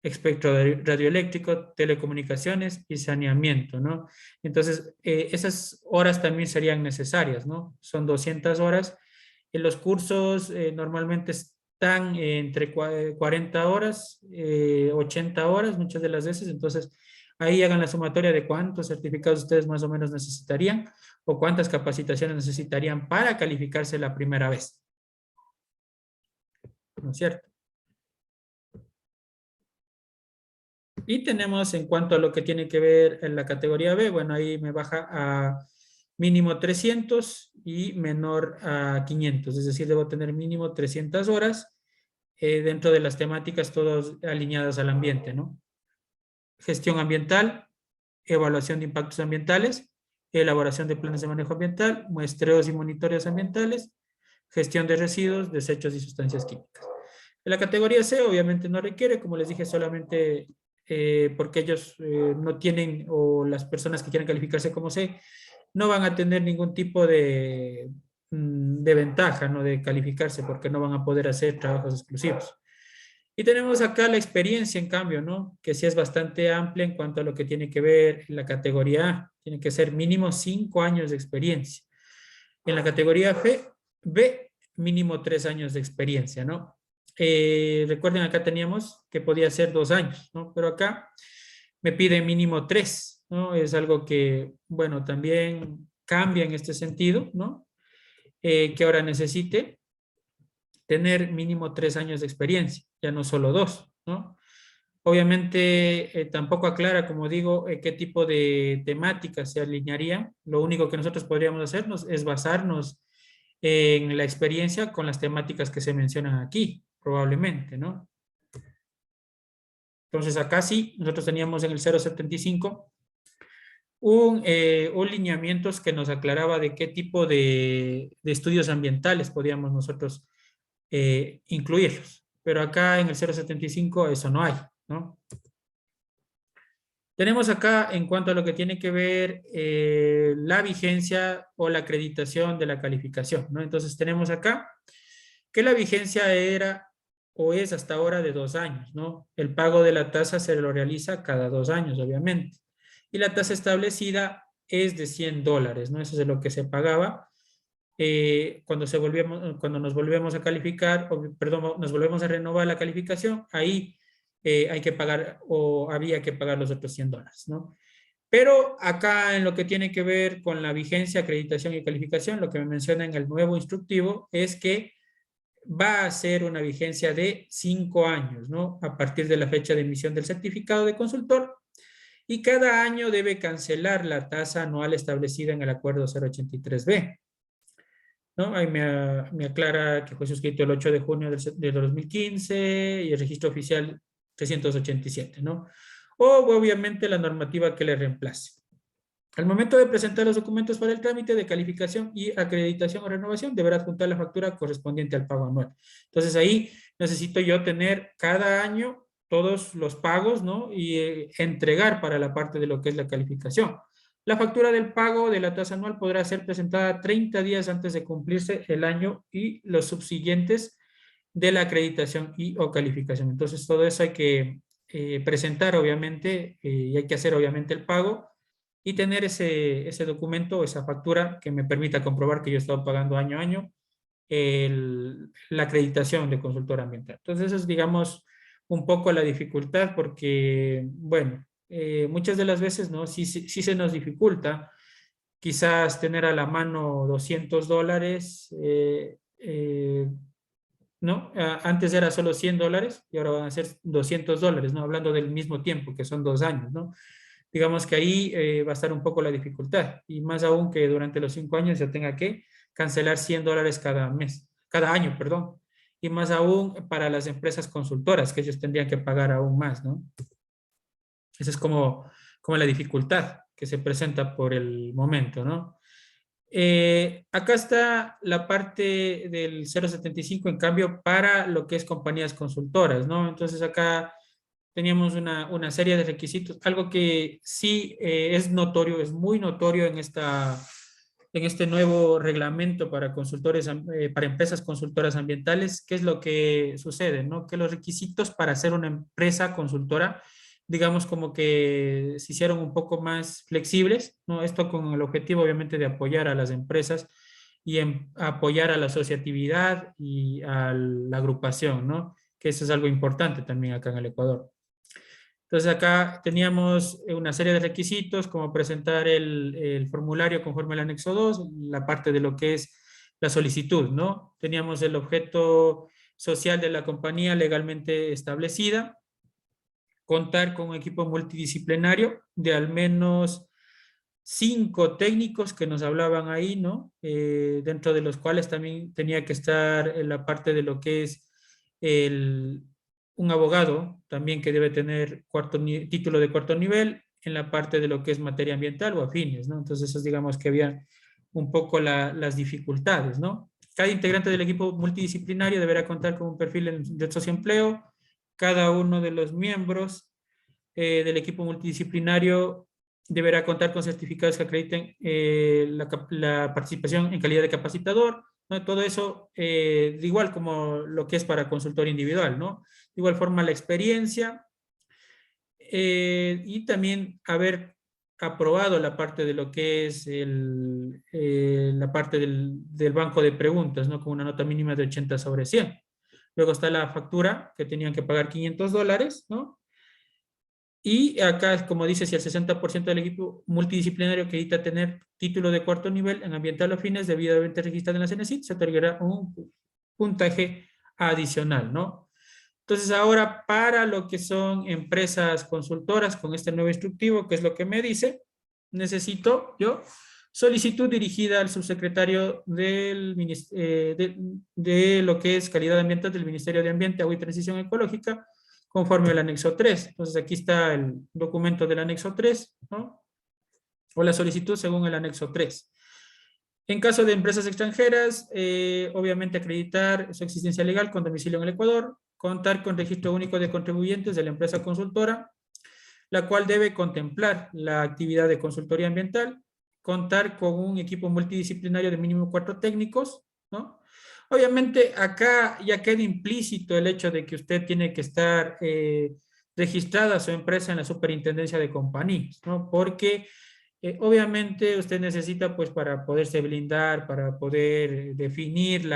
espectro radioeléctrico, telecomunicaciones y saneamiento, ¿no? Entonces, esas horas también serían necesarias, ¿no? Son 200 horas. En los cursos normalmente están entre 40 horas, 80 horas muchas de las veces, entonces ahí hagan la sumatoria de cuántos certificados ustedes más o menos necesitarían o cuántas capacitaciones necesitarían para calificarse la primera vez, ¿no es cierto? Y tenemos en cuanto a lo que tiene que ver en la categoría B, bueno, ahí me baja a mínimo 300 y menor a 500, es decir, debo tener mínimo 300 horas dentro de las temáticas todas alineadas al ambiente, ¿no? Gestión ambiental, evaluación de impactos ambientales, elaboración de planes de manejo ambiental, muestreos y monitoreos ambientales, gestión de residuos, desechos y sustancias químicas. En la categoría C obviamente no requiere, como les dije, solamente porque ellos no tienen, o las personas que quieran calificarse como C, no van a tener ningún tipo de ventaja, ¿no? De calificarse porque no van a poder hacer trabajos exclusivos. Y tenemos acá la experiencia, en cambio, ¿no? Que sí es bastante amplia en cuanto a lo que tiene que ver la categoría A. Tiene que ser mínimo 5 años de experiencia. En la categoría B, mínimo 3 años de experiencia, ¿no? Recuerden, acá teníamos que podía ser 2 años, ¿no? Pero acá me pide mínimo 3, ¿no? Es algo que, bueno, también cambia en este sentido, ¿no? Que ahora necesite tener mínimo 3 años de experiencia, ya no solo 2, ¿no? Obviamente tampoco aclara, como digo, qué tipo de temática se alinearía. Lo único que nosotros podríamos hacernos es basarnos en la experiencia con las temáticas que se mencionan aquí, probablemente, ¿no? Entonces acá sí, nosotros teníamos en el 075 un lineamientos que nos aclaraba de qué tipo de estudios ambientales podíamos nosotros incluirlos. Pero acá en el 075 eso no hay, ¿no? Tenemos acá, en cuanto a lo que tiene que ver la vigencia o la acreditación de la calificación, ¿no? Entonces tenemos acá que la vigencia era o es hasta ahora de 2 años, ¿no? El pago de la tasa se lo realiza cada 2 años, obviamente. Y la tasa establecida es de $100, ¿no? Eso es de lo que se pagaba cuando nos volvemos a calificar, o, perdón, nos volvemos a renovar la calificación, ahí hay que pagar o había que pagar los otros $100, ¿no? Pero acá en lo que tiene que ver con la vigencia, acreditación y calificación, lo que me menciona en el nuevo instructivo es que va a ser una vigencia de 5 años, ¿no? A partir de la fecha de emisión del certificado de consultor, y cada año debe cancelar la tasa anual establecida en el acuerdo 083B. ¿No? Ahí me aclara que fue suscrito el 8 de junio del 2015 y el registro oficial 387, ¿no? O obviamente la normativa que le reemplace. Al momento de presentar los documentos para el trámite de calificación y acreditación o renovación, deberá adjuntar la factura correspondiente al pago anual. Entonces ahí necesito yo tener cada año todos los pagos, ¿no? Y entregar para la parte de lo que es la calificación. La factura del pago de la tasa anual podrá ser presentada 30 días antes de cumplirse el año y los subsiguientes de la acreditación y o calificación. Entonces todo eso hay que presentar obviamente y hay que hacer obviamente el pago y tener ese documento, esa factura que me permita comprobar que yo he estado pagando año a año la acreditación de consultor ambiental. Entonces, eso es, digamos, un poco la dificultad porque, bueno, muchas de las veces, ¿no? Sí se nos dificulta quizás tener a la mano $200, ¿no? Antes era solo $100 y ahora van a ser $200, ¿no? Hablando del mismo tiempo, que son 2 años, ¿no? Digamos que ahí va a estar un poco la dificultad, y más aún que durante los 5 años yo tenga que cancelar $100 cada mes, cada año, perdón, y más aún para las empresas consultoras, que ellos tendrían que pagar aún más, ¿no? Esa es como la dificultad que se presenta por el momento, ¿no? Acá está la parte del 075, en cambio, para lo que es compañías consultoras, ¿no? Entonces acá teníamos una serie de requisitos, algo que sí es notorio, es muy notorio en este nuevo reglamento para consultores, para empresas consultoras ambientales. ¿Qué es lo que sucede, no? Que los requisitos para ser una empresa consultora, digamos, como que se hicieron un poco más flexibles, ¿no? Esto con el objetivo, obviamente, de apoyar a las empresas y apoyar a la asociatividad y a la agrupación, ¿no? Que eso es algo importante también acá en el Ecuador. Entonces acá teníamos una serie de requisitos como presentar el formulario conforme al anexo 2, la parte de lo que es la solicitud, ¿no? Teníamos el objeto social de la compañía legalmente establecida, contar con un equipo multidisciplinario de al menos 5 técnicos que nos hablaban ahí, ¿no? Dentro de los cuales también tenía que estar en la parte de lo que es el, un abogado, también que debe tener título de cuarto nivel, en la parte de lo que es materia ambiental o afines, ¿no? Entonces, esos, digamos que había un poco las dificultades, ¿no? Cada integrante del equipo multidisciplinario deberá contar con un perfil de socioempleo. Cada uno de los miembros del equipo multidisciplinario deberá contar con certificados que acrediten la participación en calidad de capacitador, ¿no? Todo eso, de igual como lo que es para consultor individual, ¿no? De igual forma, la experiencia y también haber aprobado la parte de lo que es la parte del banco de preguntas, ¿no? Con una nota mínima de 80 sobre 100. Luego está la factura, que tenían que pagar $500, ¿no? Y acá, como dice, si el 60% del equipo multidisciplinario acredita tener título de cuarto nivel en ambiental o fines debidamente registrado en la CENESID, se otorgará un puntaje adicional, ¿no? Entonces, ahora para lo que son empresas consultoras con este nuevo instructivo, ¿qué es lo que me dice? Necesito yo solicitud dirigida al subsecretario de lo que es calidad ambiental del Ministerio de Ambiente, Agua y Transición Ecológica, conforme al anexo 3. Entonces, aquí está el documento del anexo 3, ¿no? O la solicitud según el anexo 3. En caso de empresas extranjeras, obviamente acreditar su existencia legal con domicilio en el Ecuador, contar con registro único de contribuyentes de la empresa consultora, la cual debe contemplar la actividad de consultoría ambiental, contar con un equipo multidisciplinario de mínimo 4 técnicos, ¿no? Obviamente acá ya queda implícito el hecho de que usted tiene que estar registrada su empresa en la superintendencia de compañías, ¿no? Porque obviamente usted necesita, pues, para poderse blindar, para poder definir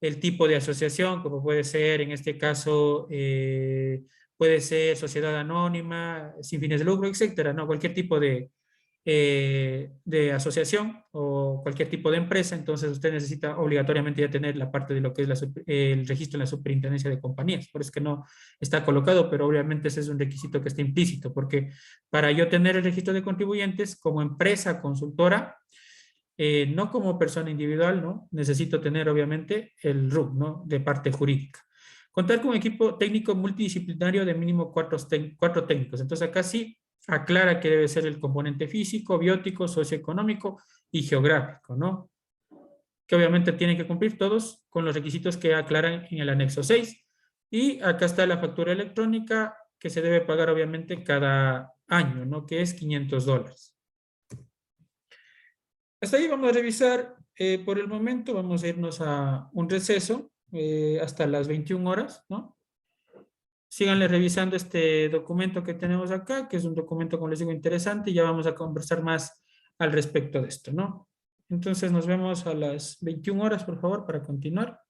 el tipo de asociación, como puede ser, en este caso, puede ser sociedad anónima, sin fines de lucro, etcétera, ¿no? Cualquier tipo de asociación o cualquier tipo de empresa, entonces usted necesita obligatoriamente ya tener la parte de lo que es el registro en la superintendencia de compañías. Por eso es que no está colocado, pero obviamente ese es un requisito que está implícito, porque para yo tener el registro de contribuyentes como empresa consultora, no como persona individual, ¿no? Necesito tener obviamente el RUC, ¿no? De parte jurídica. Contar con un equipo técnico multidisciplinario de mínimo cuatro técnicos. Entonces acá sí aclara que debe ser el componente físico, biótico, socioeconómico y geográfico, ¿no? Que obviamente tienen que cumplir todos con los requisitos que aclaran en el anexo 6. Y acá está la factura electrónica que se debe pagar obviamente cada año, ¿no? Que es $500. Hasta ahí vamos a revisar por el momento, vamos a irnos a un receso hasta las 21 horas, ¿no? Síganle revisando este documento que tenemos acá, que es un documento, como les digo, interesante, y ya vamos a conversar más al respecto de esto, ¿no? Entonces nos vemos a las 21 horas, por favor, para continuar.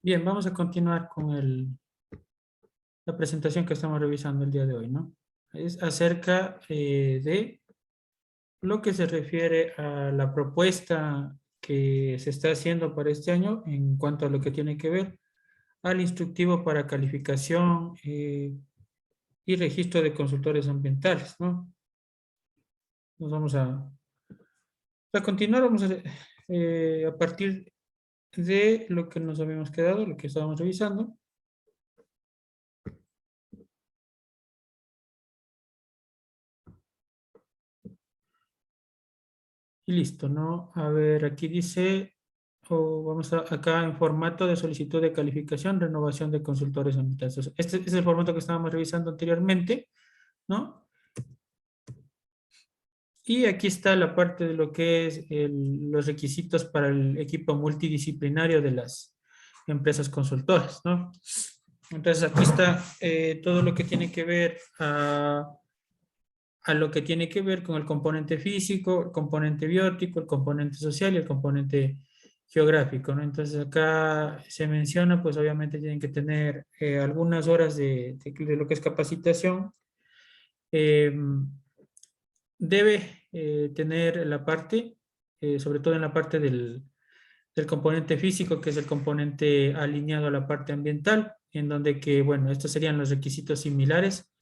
Bien, vamos a continuar con la presentación que estamos revisando el día de hoy, ¿no? Es acerca de lo que se refiere a la propuesta que se está haciendo para este año en cuanto a lo que tiene que ver al instructivo para calificación y registro de consultores ambientales, ¿no? Nos vamos a continuar, vamos a partir de lo que nos habíamos quedado, lo que estábamos revisando. Y listo, ¿no? A ver, aquí dice, vamos acá en formato de solicitud de calificación, renovación de consultores ambientales. Este es el formato que estábamos revisando anteriormente, ¿no? Y aquí está la parte de lo que es los requisitos para el equipo multidisciplinario de las empresas consultoras, ¿no? Entonces aquí está todo lo que tiene que ver a lo que tiene que ver con el componente físico, el componente biótico, el componente social y el componente geográfico, ¿no? Entonces acá se menciona, pues obviamente tienen que tener algunas horas de lo que es capacitación. Eh, Debe tener la parte, sobre todo en la parte del componente físico, que es el componente alineado a la parte ambiental, en donde que, bueno, estos serían los requisitos similares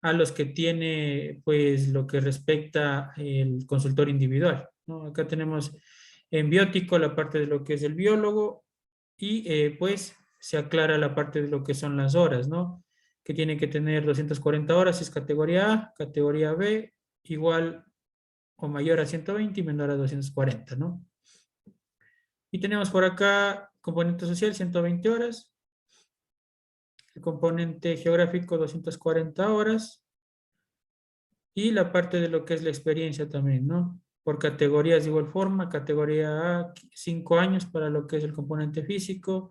a los que tiene, pues, lo que respecta el consultor individual, ¿no? Acá tenemos en biótico la parte de lo que es el biólogo y, pues, se aclara la parte de lo que son las horas, ¿no? Que tiene que tener 240 horas, es categoría A, categoría B, igual o mayor a 120 y menor a 240, ¿no? Y tenemos por acá componente social, 120 horas, el componente geográfico, 240 horas, y la parte de lo que es la experiencia también, ¿no? Por categorías de igual forma, categoría A, 5 años para lo que es el componente físico,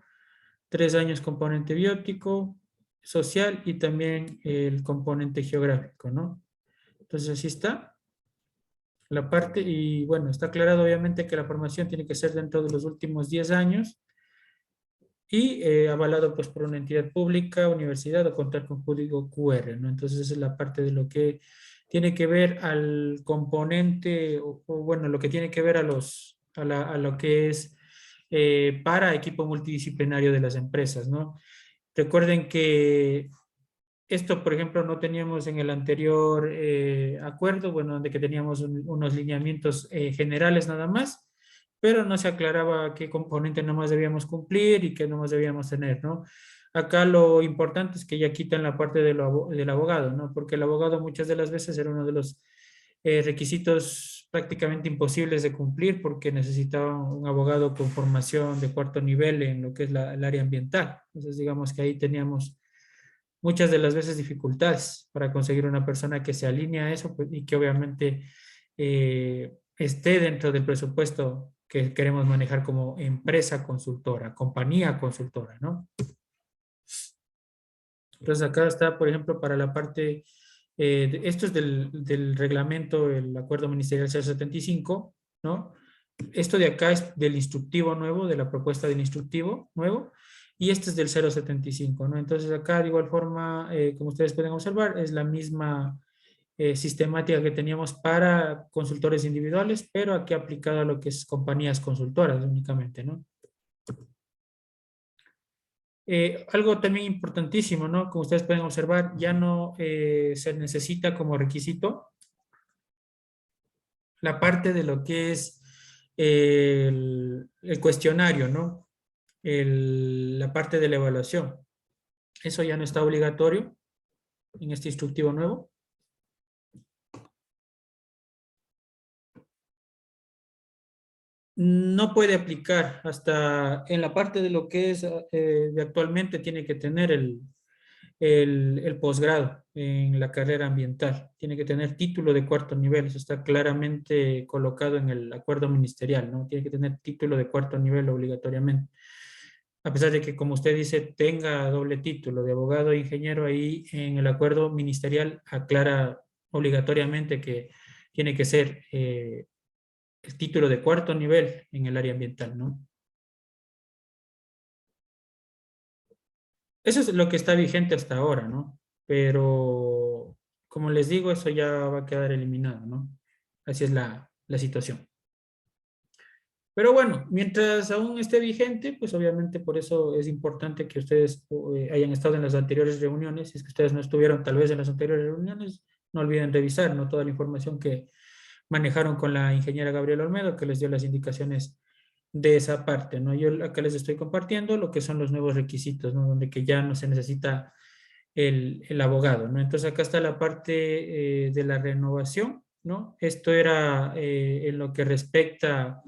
3 años componente biótico, social y también el componente geográfico, ¿no? Entonces así está la parte y bueno, está aclarado obviamente que la formación tiene que ser dentro de los últimos 10 años y avalado pues por una entidad pública, universidad o contar con código QR, ¿no? Entonces esa es la parte de lo que tiene que ver al componente o, bueno, lo que tiene que ver a lo que es para equipo multidisciplinario de las empresas, ¿no? Recuerden que esto, por ejemplo, no teníamos en el anterior acuerdo, bueno, donde que teníamos unos lineamientos generales nada más, pero no se aclaraba qué componente nomás debíamos cumplir y qué nomás debíamos tener, ¿no? Acá lo importante es que ya quitan la parte del abogado, ¿no? Porque el abogado muchas de las veces era uno de los requisitos prácticamente imposibles de cumplir porque necesitaba un abogado con formación de cuarto nivel en lo que es el área ambiental. Entonces, digamos que ahí teníamos muchas de las veces dificultades para conseguir una persona que se alinee a eso pues, y que obviamente esté dentro del presupuesto que queremos manejar como empresa consultora, compañía consultora, ¿no? Entonces acá está, por ejemplo, para la parte, esto es del reglamento, el Acuerdo Ministerial 075, ¿no? Esto de acá es del instructivo nuevo, de la propuesta del instructivo nuevo, y este es del 075, ¿no? Entonces acá de igual forma, como ustedes pueden observar, es la misma sistemática que teníamos para consultores individuales, pero aquí aplicado a lo que es compañías consultoras únicamente, ¿no? Algo también importantísimo, ¿no? Como ustedes pueden observar, ya no se necesita como requisito la parte de lo que es el cuestionario, ¿no? La parte de la evaluación. Eso ya no está obligatorio en este instructivo nuevo. No puede aplicar hasta en la parte de lo que es de actualmente tiene que tener el posgrado en la carrera ambiental. Tiene que tener título de cuarto nivel. Eso está claramente colocado en el acuerdo ministerial, ¿no? Tiene que tener título de cuarto nivel obligatoriamente. A pesar de que, como usted dice, tenga doble título de abogado e ingeniero, ahí en el acuerdo ministerial aclara obligatoriamente que tiene que ser el título de cuarto nivel en el área ambiental, ¿no? Eso es lo que está vigente hasta ahora, ¿no? Pero, como les digo, eso ya va a quedar eliminado, ¿no? Así es la situación. Pero bueno, mientras aún esté vigente, pues obviamente por eso es importante que ustedes hayan estado en las anteriores reuniones. Si es que ustedes no estuvieron tal vez en las anteriores reuniones, no olviden revisar, ¿no? Toda la información que manejaron con la ingeniera Gabriela Olmedo, que les dio las indicaciones de esa parte, ¿no? Yo acá les estoy compartiendo lo que son los nuevos requisitos, ¿no? Donde que ya no se necesita el abogado, ¿no? Entonces acá está la parte de la renovación, ¿no? Esto era en lo que respecta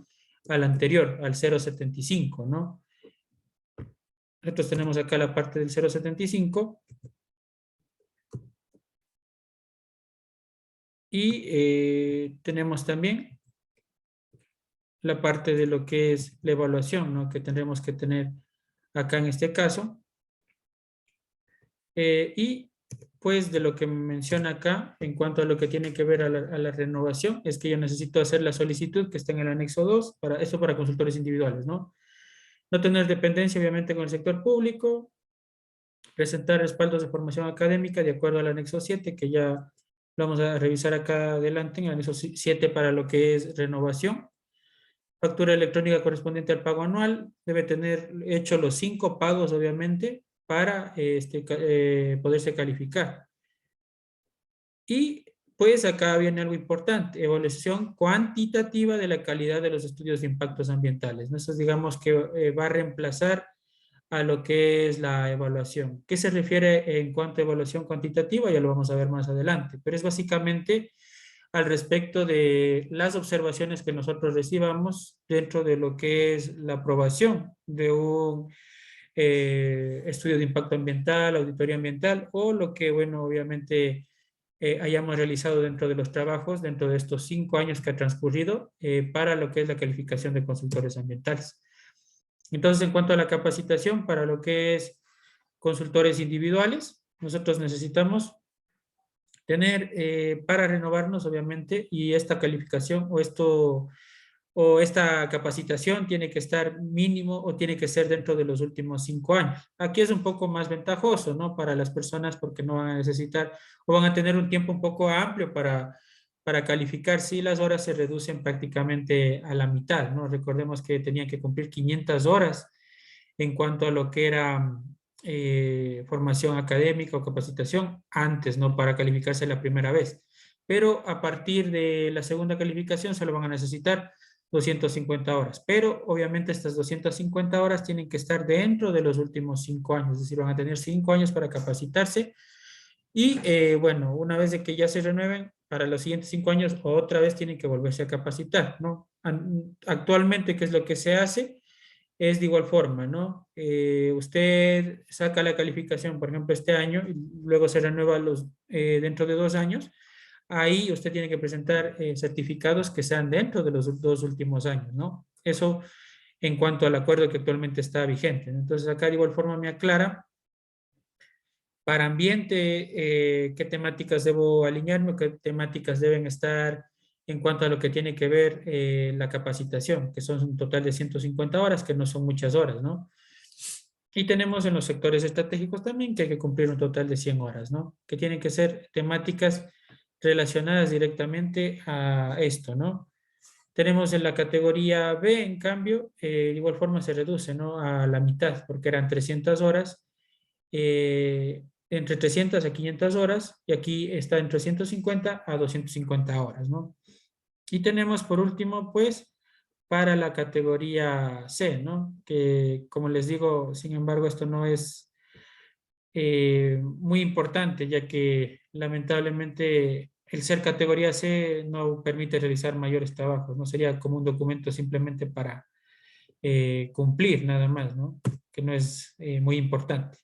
al anterior, al 0,75, ¿no? Nosotros tenemos acá la parte del 0,75 y tenemos también la parte de lo que es la evaluación, ¿no? Que tendremos que tener acá en este caso. Y pues de lo que menciona acá, en cuanto a lo que tiene que ver a la renovación, es que yo necesito hacer la solicitud que está en el anexo 2, para, eso para consultores individuales, ¿no? No tener dependencia, obviamente, con el sector público, presentar respaldos de formación académica de acuerdo al anexo 7, que ya lo vamos a revisar acá adelante, en el anexo 7 para lo que es renovación. Factura electrónica correspondiente al pago anual, debe tener hecho los 5 pagos, obviamente, para poderse calificar. Y pues acá viene algo importante, evaluación cuantitativa de la calidad de los estudios de impactos ambientales. ¿No? Eso digamos que va a reemplazar a lo que es la evaluación. ¿Qué se refiere en cuanto a evaluación cuantitativa? Ya lo vamos a ver más adelante, pero es básicamente al respecto de las observaciones que nosotros recibamos dentro de lo que es la aprobación de un estudio de impacto ambiental, auditoría ambiental o lo que, bueno, obviamente hayamos realizado dentro de los trabajos, dentro de estos 5 años que ha transcurrido para lo que es la calificación de consultores ambientales. Entonces, en cuanto a la capacitación para lo que es consultores individuales, nosotros necesitamos tener para renovarnos, obviamente, y esta calificación o esta capacitación tiene que estar mínimo o tiene que ser dentro de los últimos 5 años. Aquí es un poco más ventajoso, ¿no? Para las personas porque no van a necesitar o van a tener un tiempo un poco amplio para calificar. Sí, las horas se reducen prácticamente a la mitad, ¿no? Recordemos que tenían que cumplir 500 horas en cuanto a lo que era formación académica o capacitación antes, ¿no? Para calificarse la primera vez. Pero a partir de la segunda calificación solo van a necesitar 250 horas. Pero obviamente estas 250 horas tienen que estar dentro de los últimos 5 años, es decir, van a tener 5 años para capacitarse y bueno, una vez de que ya se renueven, para los siguientes 5 años otra vez tienen que volverse a capacitar, ¿no? Actualmente, ¿qué es lo que se hace? Es de igual forma, ¿no? Usted saca la calificación, por ejemplo, este año, y luego se renueva dentro de 2 años. Ahí usted tiene que presentar certificados que sean dentro de los 2 últimos años, ¿no? Eso en cuanto al acuerdo que actualmente está vigente. Entonces, acá de igual forma me aclara para ambiente, qué temáticas debo alinearme, qué temáticas deben estar en cuanto a lo que tiene que ver la capacitación, que son un total de 150 horas, que no son muchas horas, ¿no? Y tenemos en los sectores estratégicos también que hay que cumplir un total de 100 horas, ¿no? Que tienen que ser temáticas relacionadas directamente a esto, ¿no? Tenemos en la categoría B, en cambio, de igual forma se reduce, ¿no? A la mitad, porque eran 300 horas, entre 300 a 500 horas, y aquí está entre 150 a 250 horas, ¿no? Y tenemos por último, pues, para la categoría C, ¿no? Que, como les digo, sin embargo, esto no es muy importante, ya que lamentablemente el ser categoría C no permite realizar mayores trabajos, no sería como un documento simplemente para cumplir nada más, ¿no? Que no es muy importante.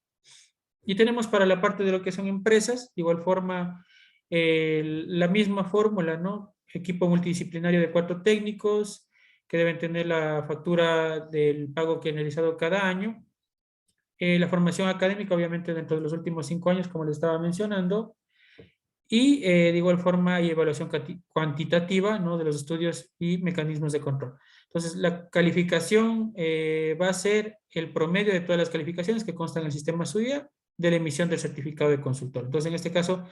Y tenemos para la parte de lo que son empresas, de igual forma, la misma fórmula, ¿no? Equipo multidisciplinario de 4 técnicos que deben tener la factura del pago que han realizado cada año. La formación académica, obviamente, dentro de los últimos 5 años, como les estaba mencionando. Y de igual forma hay evaluación cuantitativa, ¿no? De los estudios y mecanismos de control. Entonces, la calificación va a ser el promedio de todas las calificaciones que constan en el sistema SUIA de la emisión del certificado de consultor. Entonces, en este caso,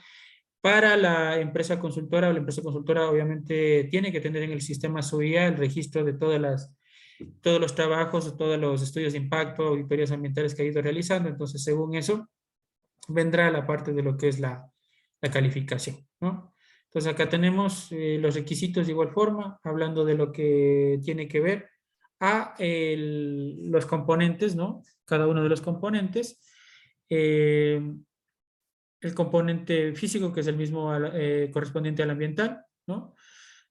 para la empresa consultora, o la empresa consultora obviamente tiene que tener en el sistema SUIA el registro de todos los trabajos, todos los estudios de impacto, auditorías ambientales que ha ido realizando. Entonces, según eso, vendrá la parte de lo que es la calificación, ¿no? Entonces, acá tenemos los requisitos de igual forma, hablando de lo que tiene que ver a los componentes, ¿no? Cada uno de los componentes. Eh, el componente físico, que es el mismo correspondiente al ambiental, ¿no?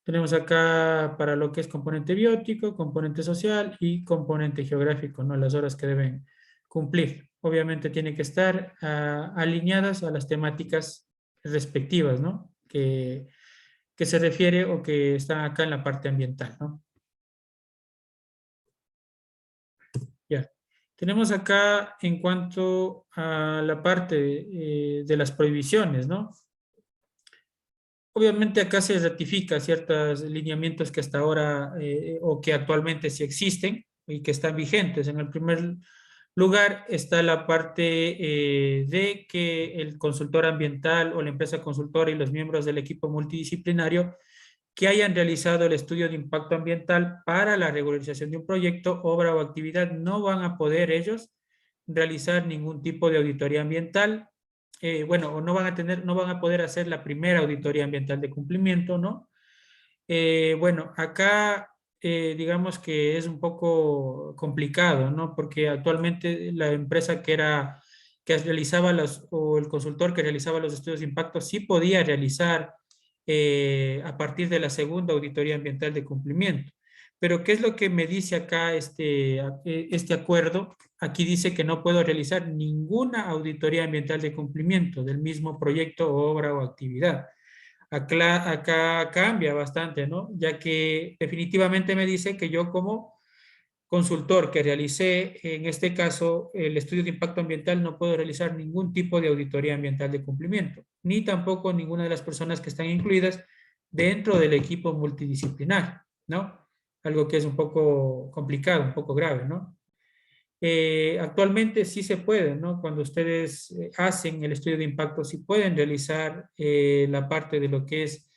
Tenemos acá para lo que es componente biótico, componente social y componente geográfico, ¿no? Las horas que deben cumplir. Obviamente tienen que estar alineadas a las temáticas respectivas, ¿no? Que se refiere o que están acá en la parte ambiental, ¿no? Ya. Tenemos acá en cuanto a la parte de las prohibiciones, ¿no? Obviamente acá se ratifica ciertos lineamientos que hasta ahora o que actualmente sí existen y que están vigentes. En el primer lugar está la parte de que el consultor ambiental o la empresa consultora y los miembros del equipo multidisciplinario que hayan realizado el estudio de impacto ambiental para la regularización de un proyecto, obra o actividad no van a poder ellos realizar ningún tipo de auditoría ambiental, bueno, o no van a poder hacer la primera auditoría ambiental de cumplimiento, ¿no? Bueno, acá digamos que es un poco complicado, ¿no? Porque actualmente la empresa que realizaba o el consultor que realizaba los estudios de impacto sí podía realizar a partir de la segunda auditoría ambiental de cumplimiento. Pero ¿qué es lo que me dice acá este acuerdo? Aquí dice que no puedo realizar ninguna auditoría ambiental de cumplimiento del mismo proyecto, obra o actividad. Acá cambia bastante, ¿no? Ya que definitivamente me dice que yo como consultor que realicé, en este caso, el estudio de impacto ambiental, no puedo realizar ningún tipo de auditoría ambiental de cumplimiento, ni tampoco ninguna de las personas que están incluidas dentro del equipo multidisciplinar, ¿no? Algo que es un poco complicado, un poco grave, ¿no? Actualmente sí se puede, ¿no? Cuando ustedes hacen el estudio de impacto, sí pueden realizar la parte de lo que es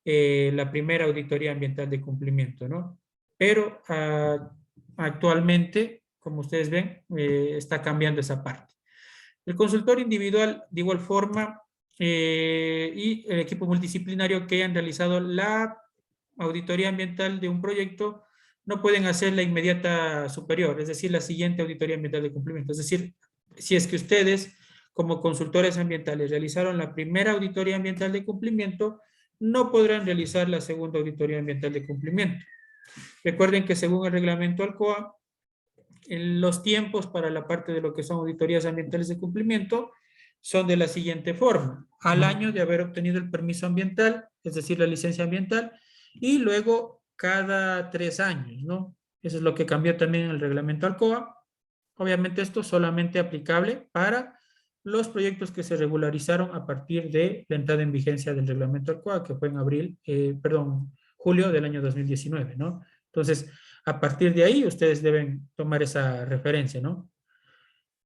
la primera auditoría ambiental de cumplimiento, ¿no? Pero actualmente, como ustedes ven, está cambiando esa parte. El consultor individual, de igual forma, y el equipo multidisciplinario que hayan realizado la auditoría ambiental de un proyecto, no pueden hacer la inmediata superior, es decir, la siguiente auditoría ambiental de cumplimiento. Es decir, si es que ustedes, como consultores ambientales, realizaron la primera auditoría ambiental de cumplimiento, no podrán realizar la segunda auditoría ambiental de cumplimiento. Recuerden que según el reglamento ALCOA, los tiempos para la parte de lo que son auditorías ambientales de cumplimiento son de la siguiente forma. Al año de haber obtenido el permiso ambiental, es decir, la licencia ambiental, y luego cada 3 años, ¿no? Eso es lo que cambió también en el reglamento ALCOA. Obviamente esto es solamente aplicable para los proyectos que se regularizaron a partir de la entrada en vigencia del reglamento ALCOA, que fue en julio del año 2019, ¿no? Entonces, a partir de ahí, ustedes deben tomar esa referencia, ¿no?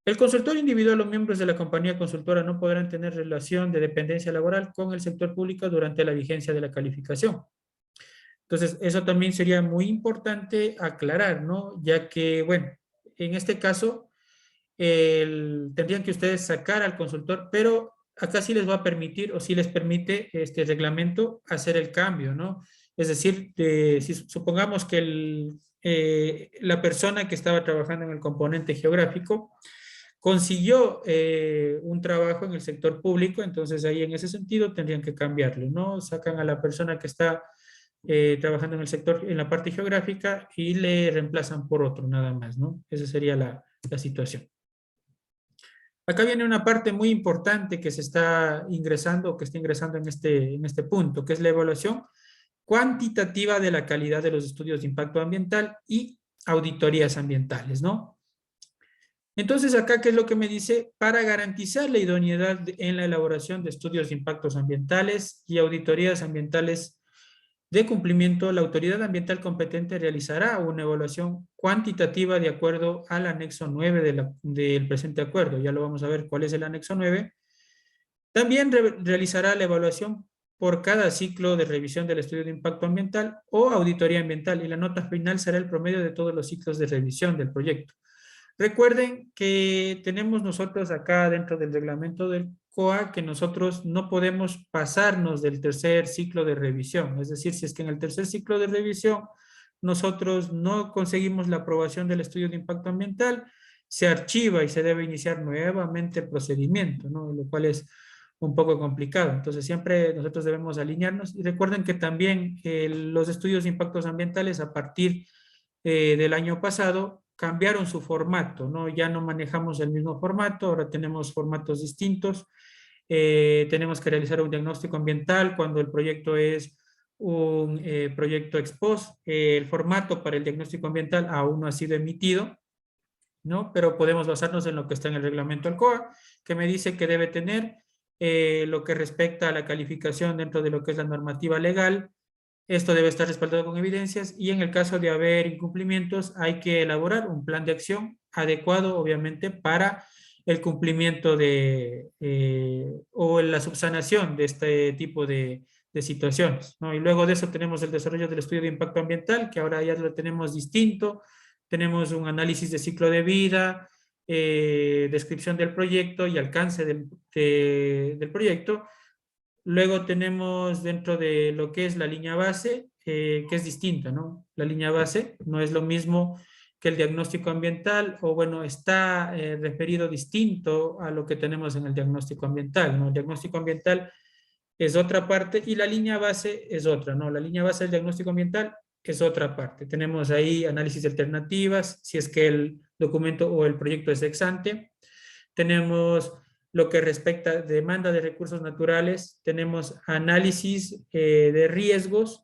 El consultor individual o miembros de la compañía consultora no podrán tener relación de dependencia laboral con el sector público durante la vigencia de la calificación. Entonces, eso también sería muy importante aclarar, ¿no? Ya que, bueno, en este caso, tendrían que ustedes sacar al consultor, pero acá sí les va a permitir o sí les permite este reglamento hacer el cambio, ¿no? Es decir, si supongamos que la persona que estaba trabajando en el componente geográfico consiguió un trabajo en el sector público, entonces ahí en ese sentido tendrían que cambiarlo, ¿no? Sacan a la persona que está trabajando en el sector, en la parte geográfica y le reemplazan por otro, nada más, ¿no? Esa sería la situación. Acá viene una parte muy importante que se está ingresando o que está ingresando en este punto, que es la evaluación cuantitativa de la calidad de los estudios de impacto ambiental y auditorías ambientales, ¿no? Entonces, acá, ¿qué es lo que me dice? Para garantizar la idoneidad en la elaboración de estudios de impactos ambientales y auditorías ambientales de cumplimiento, la autoridad ambiental competente realizará una evaluación cuantitativa de acuerdo al anexo 9 del presente acuerdo. Ya lo vamos a ver cuál es el anexo 9. También realizará la evaluación por cada ciclo de revisión del estudio de impacto ambiental o auditoría ambiental, y la nota final será el promedio de todos los ciclos de revisión del proyecto. Recuerden que tenemos nosotros acá dentro del reglamento del COA que nosotros no podemos pasarnos del tercer ciclo de revisión. Es decir, si es que en el tercer ciclo de revisión nosotros no conseguimos la aprobación del estudio de impacto ambiental, se archiva y se debe iniciar nuevamente el procedimiento, ¿no? Lo cual es un poco complicado. Entonces siempre nosotros debemos alinearnos, y recuerden que también los estudios de impactos ambientales a partir del año pasado cambiaron su formato, ¿no? Ya no manejamos el mismo formato, ahora tenemos formatos distintos. Tenemos que realizar un diagnóstico ambiental cuando el proyecto es un proyecto ex post. El formato para el diagnóstico ambiental aún no ha sido emitido, ¿no? Pero podemos basarnos en lo que está en el reglamento ALCOA, que me dice que debe tener lo que respecta a la calificación dentro de lo que es la normativa legal. Esto debe estar respaldado con evidencias, y en el caso de haber incumplimientos hay que elaborar un plan de acción adecuado, obviamente, para el cumplimiento o la subsanación de este tipo de situaciones, ¿no? Y luego de eso tenemos el desarrollo del estudio de impacto ambiental, que ahora ya lo tenemos distinto. Tenemos un análisis de ciclo de vida, descripción del proyecto y alcance del proyecto. Luego tenemos dentro de lo que es la línea base, que es distinta, ¿no? La línea base no es lo mismo que el diagnóstico ambiental, o bueno, está referido distinto a lo que tenemos en el diagnóstico ambiental, ¿no? El diagnóstico ambiental es otra parte y la línea base es otra, ¿no? La línea base del diagnóstico ambiental es otra parte. Tenemos ahí análisis de alternativas, si es que el documento o el proyecto es ex ante. Tenemos lo que respecta a demanda de recursos naturales, tenemos análisis de riesgos,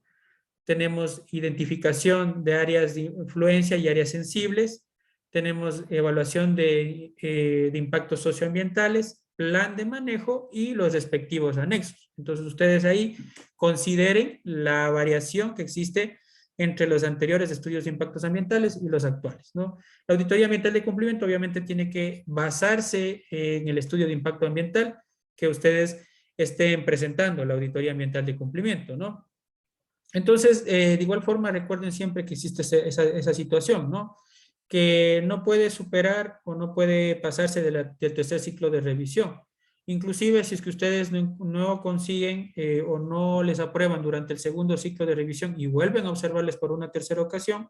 tenemos identificación de áreas de influencia y áreas sensibles, tenemos evaluación de impactos socioambientales, plan de manejo y los respectivos anexos. Entonces ustedes ahí consideren la variación que existe entre los anteriores estudios de impactos ambientales y los actuales, ¿no? La auditoría ambiental de cumplimiento obviamente tiene que basarse en el estudio de impacto ambiental que ustedes estén presentando, la auditoría ambiental de cumplimiento, ¿no? Entonces, de igual forma, recuerden siempre que existe esa situación, ¿no? Que no puede superar o no puede pasarse del tercer ciclo de revisión. Inclusive, si es que ustedes no consiguen o no les aprueban durante el segundo ciclo de revisión y vuelven a observarles por una tercera ocasión,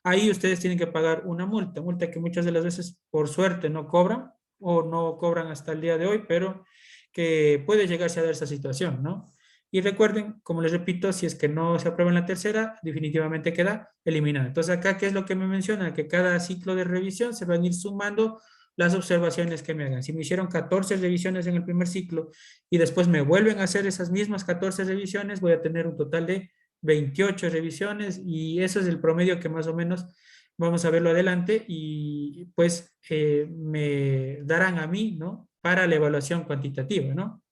ahí ustedes tienen que pagar una multa que muchas de las veces, por suerte, no cobran o no cobran hasta el día de hoy, pero que puede llegarse a dar esa situación, ¿no? Y recuerden, como les repito, si es que no se aprueba en la tercera, definitivamente queda eliminada. Entonces acá, ¿qué es lo que me menciona? Que cada ciclo de revisión se van a ir sumando las observaciones que me hagan. Si me hicieron 14 revisiones en el primer ciclo y después me vuelven a hacer esas mismas 14 revisiones, voy a tener un total de 28 revisiones, y eso es el promedio que más o menos vamos a verlo adelante, y pues me darán a mí, ¿no? Para la evaluación cuantitativa, ¿no?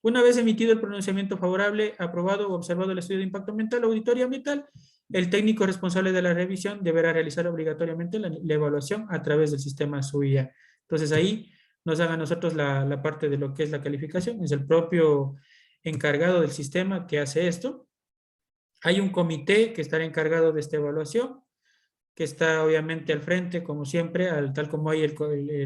Una vez emitido el pronunciamiento favorable, aprobado o observado el estudio de impacto ambiental o auditoría ambiental, el técnico responsable de la revisión deberá realizar obligatoriamente la evaluación a través del sistema SUIA. Entonces ahí nos haga a nosotros la parte de lo que es la calificación, es el propio encargado del sistema que hace esto. Hay un comité que estará encargado de esta evaluación, que está obviamente al frente, como siempre, tal como hay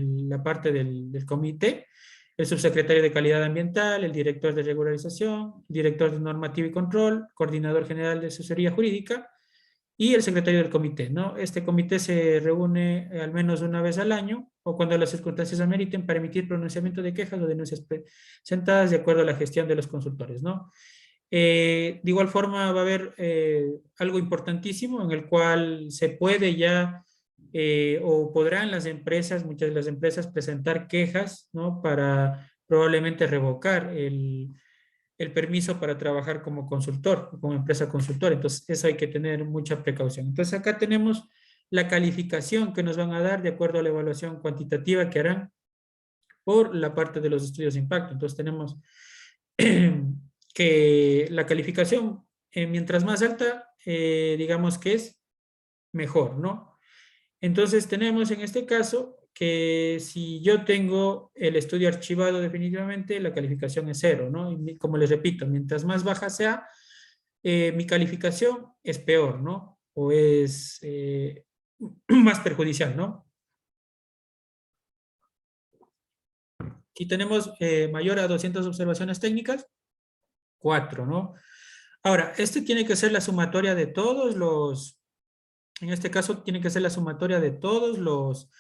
la parte del comité, el subsecretario de Calidad Ambiental, el director de regularización, director de normativa y control, coordinador general de asesoría jurídica y el secretario del comité, ¿no? Este comité se reúne al menos una vez al año o cuando las circunstancias ameriten para emitir pronunciamiento de quejas o denuncias presentadas de acuerdo a la gestión de los consultores, ¿no? De igual forma va a haber algo importantísimo en el cual se puede ya o podrán las empresas, muchas de las empresas, presentar quejas, ¿no? Para probablemente revocar el permiso para trabajar como consultor, como empresa consultora. Entonces, eso hay que tener mucha precaución. Entonces, acá tenemos la calificación que nos van a dar de acuerdo a la evaluación cuantitativa que harán por la parte de los estudios de impacto. Entonces, tenemos que la calificación mientras más alta, digamos que es mejor, ¿no? Entonces tenemos en este caso que si yo tengo el estudio archivado definitivamente, la calificación es 0, ¿no? Y como les repito, mientras más baja sea, mi calificación es peor, ¿no? O es más perjudicial, ¿no? Aquí tenemos mayor a 200 observaciones técnicas, 4, ¿no? Ahora, este tiene que ser la sumatoria de todos los, en este caso tiene que ser la sumatoria de todos los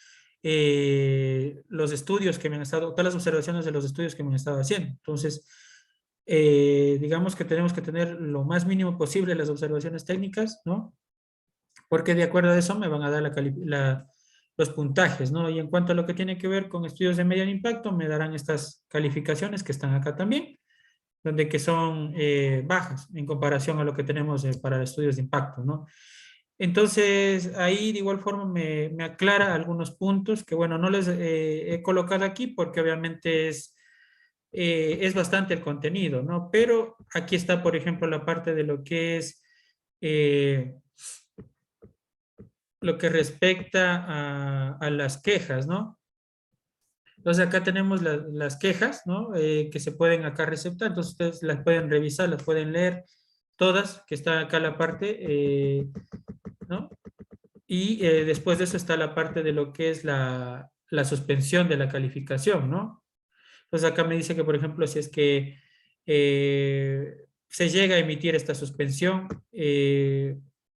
estudios que me han estado, todas las observaciones de los estudios que me han estado haciendo. Entonces, digamos que tenemos que tener lo más mínimo posible las observaciones técnicas, ¿no? Porque de acuerdo a eso me van a dar los puntajes, ¿no? Y en cuanto a lo que tiene que ver con estudios de mediano impacto, me darán estas calificaciones que están acá también, donde que son bajas en comparación a lo que tenemos para estudios de impacto, ¿no? Entonces, ahí de igual forma me aclara algunos puntos que, bueno, no les he colocado aquí porque obviamente es bastante el contenido, ¿no? Pero aquí está, por ejemplo, la parte de lo que es lo que respecta a las quejas, ¿no? Entonces acá tenemos las quejas, ¿no? Que se pueden acá receptar, entonces ustedes las pueden revisar, las pueden leer todas, que está acá la parte, ¿no? Y después de eso está la parte de lo que es la suspensión de la calificación, ¿no? Entonces acá me dice que, por ejemplo, si es que se llega a emitir esta suspensión,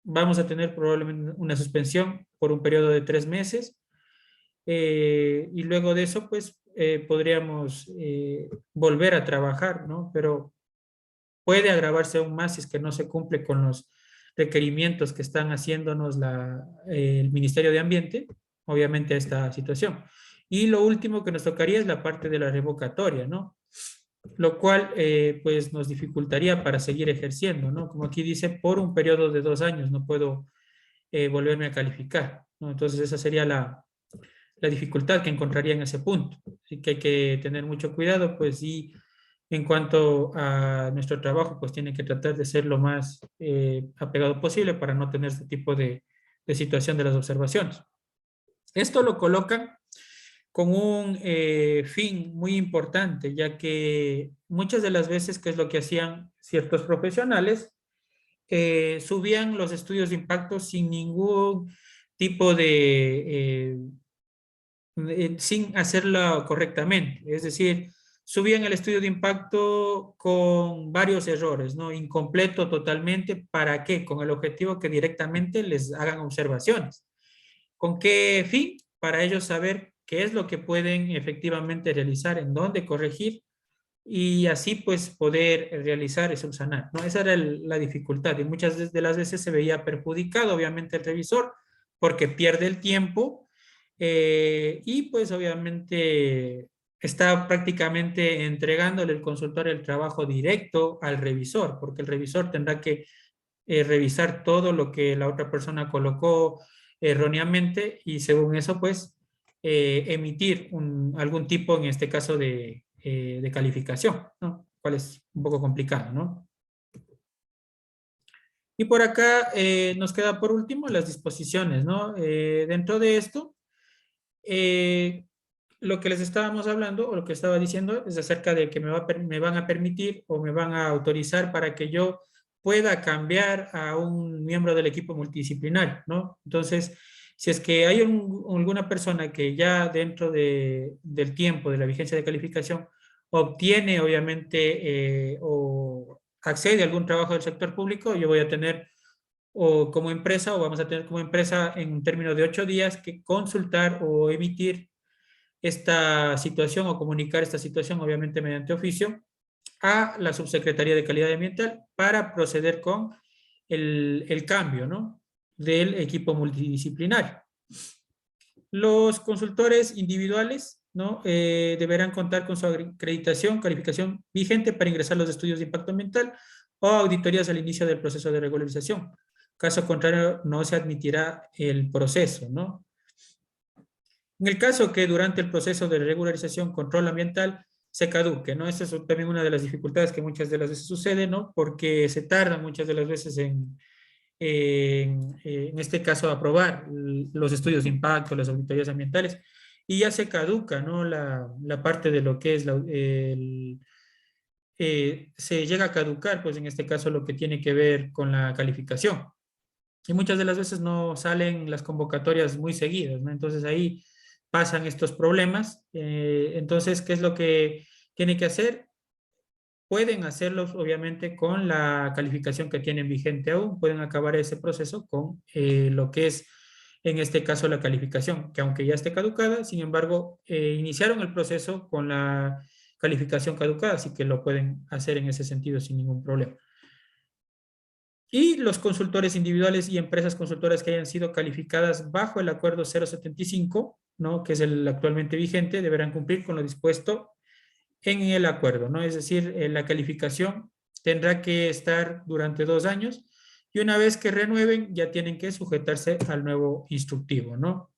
vamos a tener probablemente una suspensión por un periodo de 3 meses, y luego de eso, pues, podríamos volver a trabajar, ¿no? Pero puede agravarse aún más si es que no se cumple con los requerimientos que están haciéndonos el Ministerio de Ambiente, obviamente, a esta situación. Y lo último que nos tocaría es la parte de la revocatoria, ¿no? Lo cual, pues, nos dificultaría para seguir ejerciendo, ¿no? Como aquí dice, por un periodo de 2 años no puedo volverme a calificar, ¿no? Entonces, esa sería la dificultad que encontraría en ese punto. Así que hay que tener mucho cuidado, pues, y en cuanto a nuestro trabajo, pues tiene que tratar de ser lo más apegado posible para no tener este tipo de situación de las observaciones. Esto lo colocan con un fin muy importante, ya que muchas de las veces, ¿qué es lo que hacían ciertos profesionales? Subían los estudios de impacto sin ningún tipo sin hacerlo correctamente. Es decir, subían el estudio de impacto con varios errores, ¿no? Incompleto totalmente. ¿Para qué? Con el objetivo que directamente les hagan observaciones. ¿Con qué fin? Para ellos saber qué es lo que pueden efectivamente realizar, en dónde corregir y así pues poder realizar y subsanar, ¿no? Esa era la dificultad y muchas de las veces se veía perjudicado obviamente el revisor porque pierde el tiempo y pues obviamente está prácticamente entregándole el consultor el trabajo directo al revisor, porque el revisor tendrá que revisar todo lo que la otra persona colocó erróneamente y según eso pues emitir algún tipo, en este caso, de calificación, ¿no? Cual es un poco complicado, ¿no? Y por acá nos queda por último las disposiciones, ¿no? Dentro de esto, eh, lo que les estábamos hablando o lo que estaba diciendo es acerca de que me van a permitir o me van a autorizar para que yo pueda cambiar a un miembro del equipo multidisciplinario, ¿no? Entonces, si es que hay alguna persona que ya dentro del tiempo de la vigencia de calificación obtiene obviamente o accede a algún trabajo del sector público, yo voy a tener o como empresa o vamos a tener como empresa en un término de 8 días que consultar o emitir esta situación o comunicar esta situación, obviamente mediante oficio, a la Subsecretaría de Calidad Ambiental para proceder con el cambio, ¿no? Del equipo multidisciplinario. Los consultores individuales, ¿no? Deberán contar con su acreditación, calificación vigente para ingresar a los estudios de impacto ambiental o auditorías al inicio del proceso de regularización. Caso contrario, no se admitirá el proceso, ¿no? En el caso que durante el proceso de regularización control ambiental se caduque, ¿no? Esa es también una de las dificultades que muchas de las veces sucede, ¿no? Porque se tarda muchas de las veces en este caso, aprobar los estudios de impacto, las auditorías ambientales, y ya se caduca, ¿no? La parte de lo que es se llega a caducar, pues en este caso lo que tiene que ver con la calificación. Y muchas de las veces no salen las convocatorias muy seguidas, ¿no? Entonces ahí pasan estos problemas. Entonces, ¿qué es lo que tiene que hacer? Pueden hacerlos, obviamente, con la calificación que tienen vigente aún. Pueden acabar ese proceso con lo que es, en este caso, la calificación, que aunque ya esté caducada, sin embargo, iniciaron el proceso con la calificación caducada, así que lo pueden hacer en ese sentido sin ningún problema. Y los consultores individuales y empresas consultoras que hayan sido calificadas bajo el acuerdo 075, ¿no? Que es el actualmente vigente, deberán cumplir con lo dispuesto en el acuerdo, ¿no? Es decir, la calificación tendrá que estar durante 2 años y una vez que renueven ya tienen que sujetarse al nuevo instructivo, ¿no?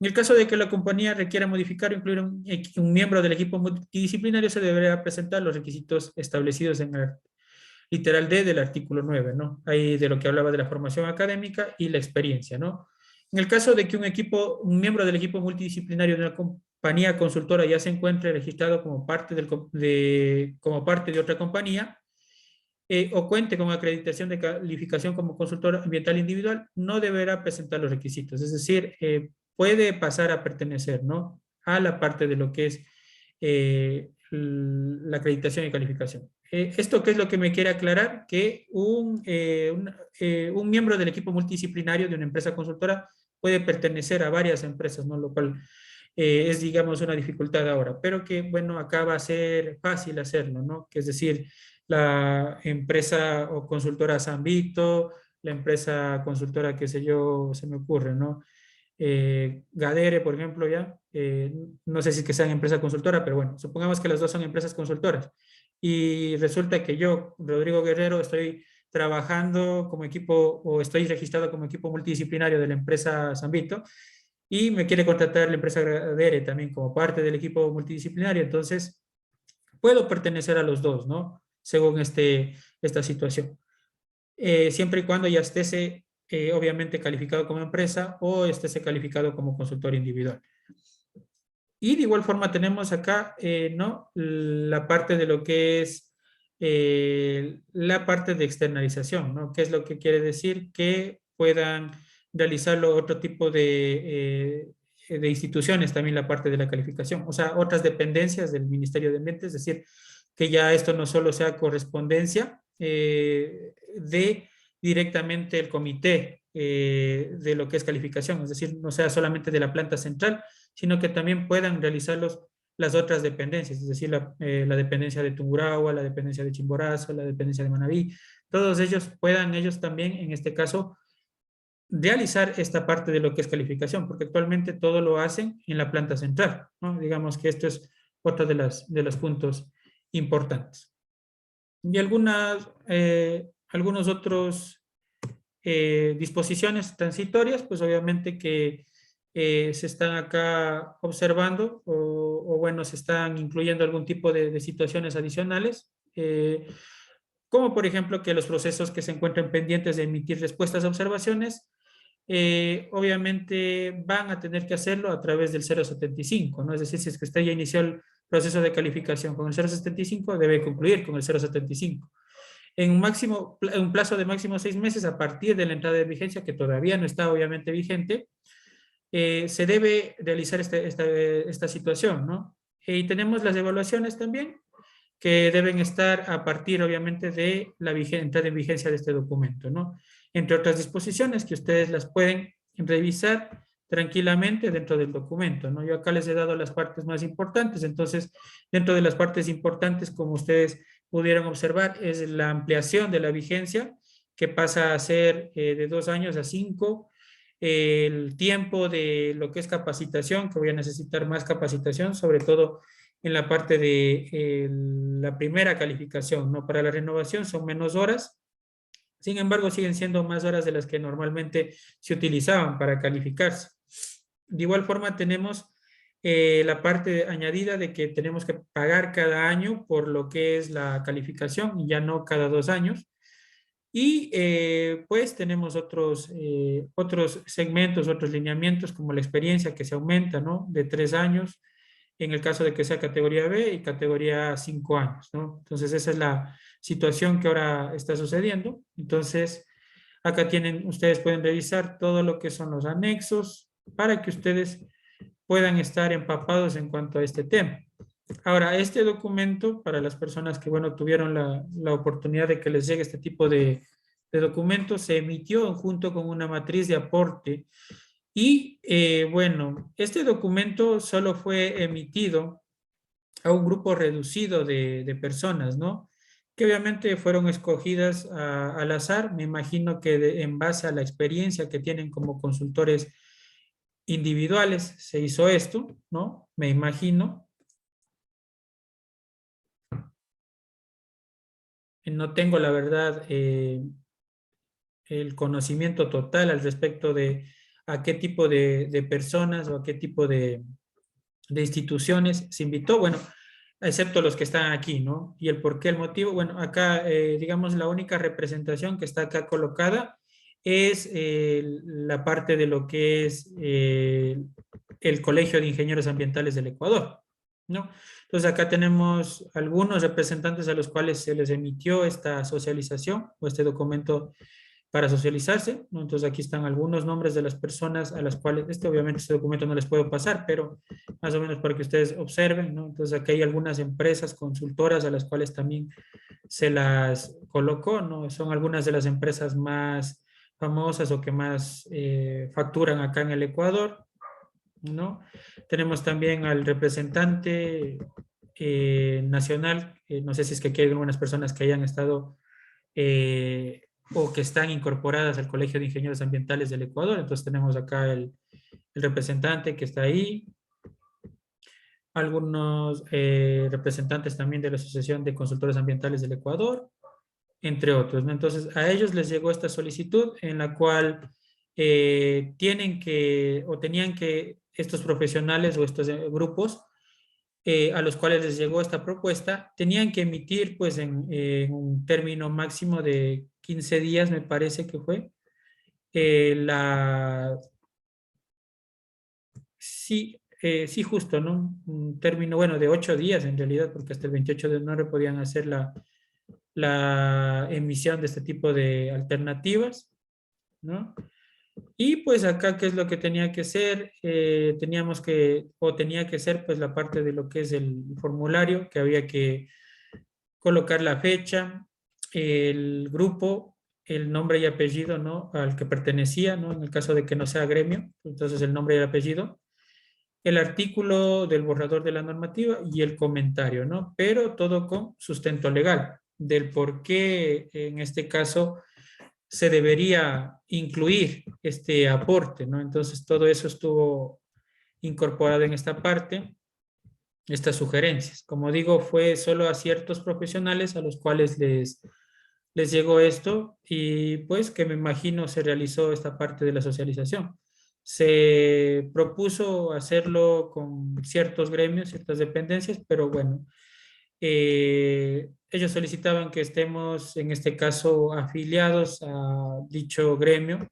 En el caso de que la compañía requiera modificar o incluir un miembro del equipo multidisciplinario, se deberá presentar los requisitos establecidos en el literal D del artículo 9, ¿no? Ahí de lo que hablaba de la formación académica y la experiencia, ¿no? En el caso de que un miembro del equipo multidisciplinario de una compañía consultora ya se encuentre registrado como parte de otra compañía o cuente con acreditación de calificación como consultor ambiental individual, no deberá presentar los requisitos. Es decir, puede pasar a pertenecer, ¿no? A la parte de lo que es la acreditación y calificación. ¿Esto qué es lo que me quiere aclarar? Que un miembro del equipo multidisciplinario de una empresa consultora puede pertenecer a varias empresas, ¿no? Lo cual es, digamos, una dificultad ahora, pero que, bueno, acá va a ser fácil hacerlo, ¿no? Que es decir, la empresa o consultora San Vito, la empresa consultora, qué sé yo, se me ocurre, ¿no? Gadere, por ejemplo, ya, no sé si es que sean empresa consultora, pero bueno, supongamos que las dos son empresas consultoras. Y resulta que yo, Rodrigo Guerrero, estoy trabajando como equipo o estoy registrado como equipo multidisciplinario de la empresa San Vito y me quiere contratar la empresa Gadere también como parte del equipo multidisciplinario. Entonces, puedo pertenecer a los dos, ¿no? Según esta situación. Siempre y cuando ya esté obviamente calificado como empresa o esté calificado como consultor individual. Y de igual forma tenemos acá, ¿no? La parte de lo que es la parte de externalización, ¿no? ¿Qué es lo que quiere decir? Que puedan realizarlo otro tipo de instituciones, también la parte de la calificación, o sea, otras dependencias del Ministerio de Ambiente, es decir, que ya esto no solo sea correspondencia de directamente el comité de lo que es calificación, es decir, no sea solamente de la planta central, sino que también puedan realizarlos las otras dependencias, es decir, la dependencia de Tungurahua, la dependencia de Chimborazo, la dependencia de Manabí, todos ellos puedan ellos también, en este caso, realizar esta parte de lo que es calificación, porque actualmente todo lo hacen en la planta central, ¿no? Digamos que esto es otro de los puntos importantes. Y algunos otros disposiciones transitorias, pues obviamente que se están acá observando o bueno, se están incluyendo algún tipo de situaciones adicionales, como por ejemplo que los procesos que se encuentran pendientes de emitir respuestas a observaciones, obviamente van a tener que hacerlo a través del 075, ¿no? Es decir, si es que usted ya inició el proceso de calificación con el 075, debe concluir con el 075 en un plazo de máximo 6 meses a partir de la entrada de vigencia, que todavía no está obviamente vigente, se debe realizar esta situación, ¿no? Y tenemos las evaluaciones también, que deben estar a partir, obviamente, de la entrada en vigencia de este documento, ¿no? Entre otras disposiciones que ustedes las pueden revisar tranquilamente dentro del documento, ¿no? Yo acá les he dado las partes más importantes, entonces, dentro de las partes importantes, como ustedes pudieron observar, es la ampliación de la vigencia, que pasa a ser de 2 años a 5, el tiempo de lo que es capacitación, que voy a necesitar más capacitación, sobre todo en la parte de la primera calificación, ¿no? Para la renovación son menos horas, sin embargo siguen siendo más horas de las que normalmente se utilizaban para calificarse. De igual forma tenemos la parte añadida de que tenemos que pagar cada año por lo que es la calificación y ya no cada 2 años. Y pues tenemos otros segmentos, otros lineamientos como la experiencia que se aumenta, ¿no? De 3 años en el caso de que sea categoría B y categoría 5 años, ¿no? Entonces esa es la situación que ahora está sucediendo. Entonces acá tienen, ustedes pueden revisar todo lo que son los anexos para que ustedes puedan estar empapados en cuanto a este tema. Ahora, este documento, para las personas que, bueno, tuvieron la oportunidad de que les llegue este tipo de documentos, se emitió junto con una matriz de aporte y, bueno, este documento solo fue emitido a un grupo reducido de personas, ¿no? Que obviamente fueron escogidas al azar, me imagino que en base a la experiencia que tienen como consultores individuales se hizo esto, ¿no? Me imagino. No tengo la verdad el conocimiento total al respecto de a qué tipo de personas o a qué tipo de instituciones se invitó, bueno, excepto los que están aquí, ¿no? Y el por qué, el motivo, bueno, acá, digamos, la única representación que está acá colocada es la parte de lo que es el Colegio de Ingenieros Ambientales del Ecuador, ¿no? Entonces acá tenemos algunos representantes a los cuales se les emitió esta socialización o este documento para socializarse, ¿no? Entonces aquí están algunos nombres de las personas a las cuales, obviamente este documento no les puedo pasar, pero más o menos para que ustedes observen, ¿no? Entonces aquí hay algunas empresas consultoras a las cuales también se las colocó, ¿no? Son algunas de las empresas más famosas o que más facturan acá en el Ecuador, ¿no? Tenemos también al representante nacional, no sé si es que aquí hay algunas personas que hayan estado o que están incorporadas al Colegio de Ingenieros Ambientales del Ecuador. Entonces tenemos acá el representante que está ahí, algunos representantes también de la Asociación de Consultores Ambientales del Ecuador, entre otros, ¿no? Entonces a ellos les llegó esta solicitud en la cual tienen que o tenían que estos profesionales o estos grupos a los cuales les llegó esta propuesta, tenían que emitir pues en un término máximo de 15 días, me parece que fue, la, sí, sí justo, ¿no? Un término, bueno, de 8 días en realidad, porque hasta el 28 de enero podían hacer la emisión de este tipo de alternativas, ¿no? Y pues acá, ¿qué es lo que tenía que ser? Teníamos que, o tenía que ser pues la parte de lo que es el formulario, que había que colocar la fecha, el grupo, el nombre y apellido, ¿no? Al que pertenecía, ¿no? En el caso de que no sea gremio, entonces el nombre y el apellido, el artículo del borrador de la normativa y el comentario, ¿no? Pero todo con sustento legal del por qué en este caso se debería incluir este aporte, ¿no? Entonces todo eso estuvo incorporado en esta parte, estas sugerencias. Como digo, fue solo a ciertos profesionales a los cuales les llegó esto y pues que me imagino se realizó esta parte de la socialización. Se propuso hacerlo con ciertos gremios, ciertas dependencias, pero bueno, ellos solicitaban que estemos, en este caso, afiliados a dicho gremio.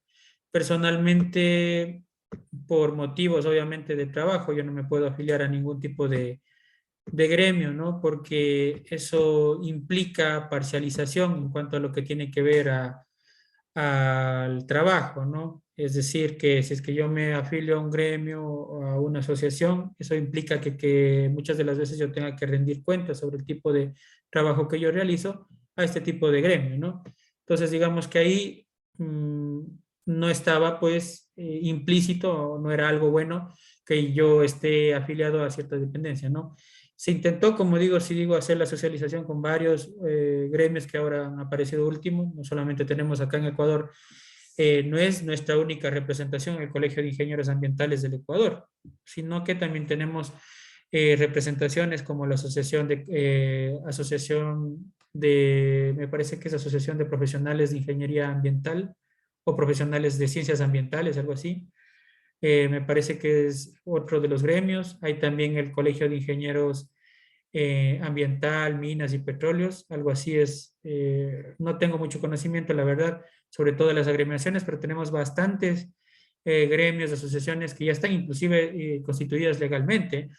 Personalmente, por motivos obviamente de trabajo, yo no me puedo afiliar a ningún tipo de gremio, ¿no? Porque eso implica parcialización en cuanto a lo que tiene que ver al trabajo, ¿no? Es decir, que si es que yo me afilio a un gremio o a una asociación, eso implica que muchas de las veces yo tenga que rendir cuentas sobre el tipo de trabajo que yo realizo a este tipo de gremio, ¿no? Entonces, digamos que ahí no estaba, pues, implícito, o no era algo bueno que yo esté afiliado a cierta dependencia, ¿no? Se intentó, como digo, si digo, hacer la socialización con varios gremios que ahora han aparecido último. No solamente tenemos acá en Ecuador, no es nuestra única representación el Colegio de Ingenieros Ambientales del Ecuador, sino que también tenemos representaciones como la asociación de, me parece que es Asociación de Profesionales de Ingeniería Ambiental o Profesionales de Ciencias Ambientales, algo así. me parece que es otro de los gremios. Hay también el Colegio de Ingenieros Ambiental, Minas y Petróleos, algo así es. No tengo mucho conocimiento, la verdad, sobre todo las agremiaciones, pero tenemos bastantes gremios, asociaciones que ya están inclusive constituidas legalmente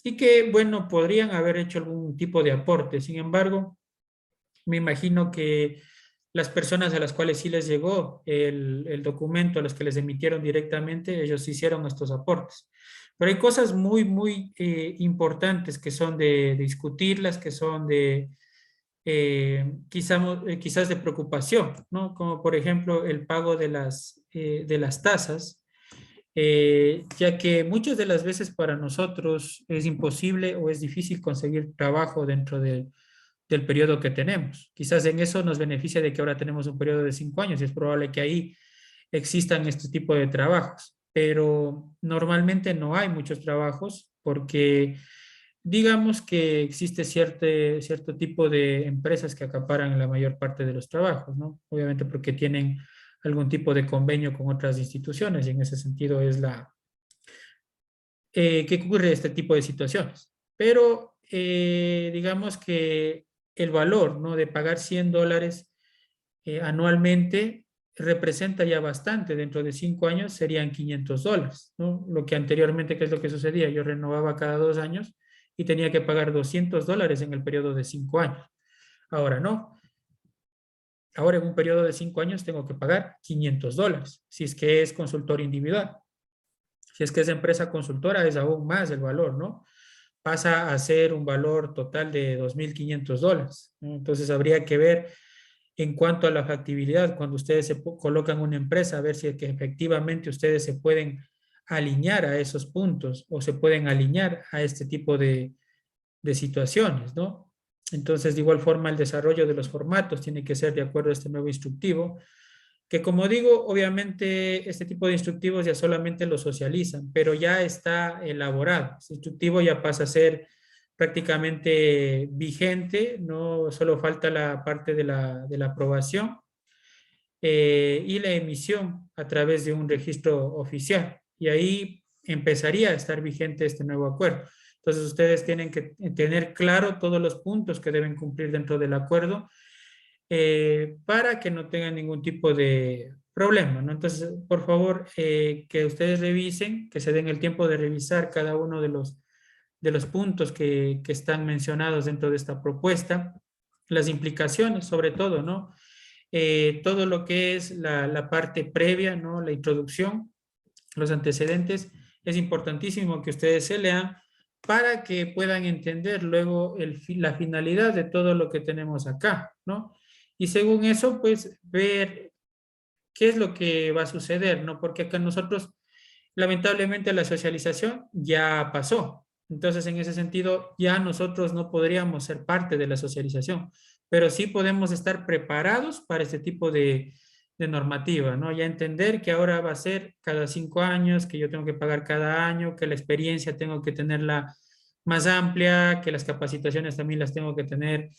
y que, bueno, podrían haber hecho algún tipo de aporte. Sin embargo, me imagino que las personas a las cuales sí les llegó el documento, a los que les emitieron directamente, ellos hicieron estos aportes. Pero hay cosas muy, muy importantes que son de discutirlas, que son de quizás de preocupación, ¿no? Como por ejemplo el pago de las tasas, ya que muchas de las veces para nosotros es imposible o es difícil conseguir trabajo dentro del periodo que tenemos. Quizás en eso nos beneficia de que ahora tenemos un periodo de 5 años y es probable que ahí existan este tipo de trabajos, pero normalmente no hay muchos trabajos porque digamos que existe cierto tipo de empresas que acaparan la mayor parte de los trabajos, ¿no? Obviamente porque tienen algún tipo de convenio con otras instituciones y en ese sentido es que ocurre este tipo de situaciones. Pero digamos que el valor, ¿no? De pagar $100 anualmente representa ya bastante. Dentro de 5 años serían $500, ¿no? Lo que anteriormente, ¿qué es lo que sucedía? Yo renovaba cada 2 años y tenía que pagar $200 en el periodo de 5 años. Ahora no. Ahora en un periodo de 5 años tengo que pagar $500, si es que es consultor individual. Si es que es empresa consultora, es aún más el valor, ¿no? Pasa a ser un valor total de $2.500, ¿no? Entonces habría que ver en cuanto a la factibilidad, cuando ustedes se colocan una empresa, a ver si es que efectivamente ustedes se pueden alinear a esos puntos o se pueden alinear a este tipo de situaciones, ¿no? Entonces, de igual forma, el desarrollo de los formatos tiene que ser de acuerdo a este nuevo instructivo, que como digo, obviamente este tipo de instructivos ya solamente lo socializan, pero ya está elaborado. Este instructivo ya pasa a ser prácticamente vigente, no solo falta la parte de la aprobación y la emisión a través de un registro oficial. Y ahí empezaría a estar vigente este nuevo acuerdo. Entonces ustedes tienen que tener claro todos los puntos que deben cumplir dentro del acuerdo para que no tengan ningún tipo de problema, ¿no? Entonces, por favor, que ustedes revisen, que se den el tiempo de revisar cada uno de los puntos que están mencionados dentro de esta propuesta, las implicaciones sobre todo, ¿no? Todo lo que es la parte previa, ¿no? La introducción, los antecedentes, es importantísimo que ustedes se lean para que puedan entender luego la finalidad de todo lo que tenemos acá, ¿no? Y según eso, pues ver qué es lo que va a suceder, ¿no? Porque acá nosotros, lamentablemente, la socialización ya pasó. Entonces, en ese sentido, ya nosotros no podríamos ser parte de la socialización, pero sí podemos estar preparados para este tipo de normativa, ¿no? Ya entender que ahora va a ser cada 5 años, que yo tengo que pagar cada año, que la experiencia tengo que tenerla más amplia, que las capacitaciones también las tengo que tener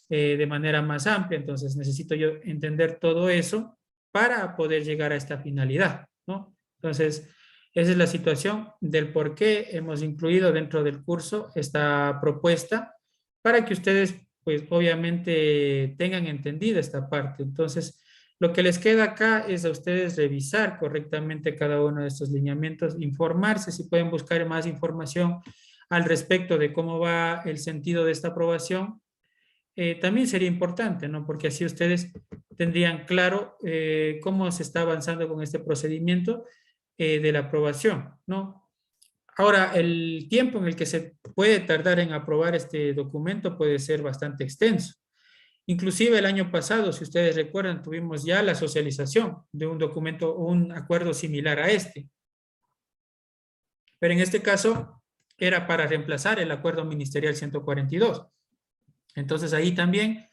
de manera más amplia. Entonces, necesito yo entender todo eso para poder llegar a esta finalidad, ¿no? Entonces, esa es la situación del por qué hemos incluido dentro del curso esta propuesta para que ustedes, pues obviamente tengan entendida esta parte. Entonces, lo que les queda acá es a ustedes revisar correctamente cada uno de estos lineamientos, informarse si pueden buscar más información al respecto de cómo va el sentido de esta aprobación. También sería importante, ¿no? Porque así ustedes tendrían claro cómo se está avanzando con este procedimiento de la aprobación, ¿no? Ahora, el tiempo en el que se puede tardar en aprobar este documento puede ser bastante extenso. Inclusive el año pasado, si ustedes recuerdan, tuvimos ya la socialización de un documento, un acuerdo similar a este. Pero en este caso era para reemplazar el acuerdo ministerial 142. Entonces ahí también,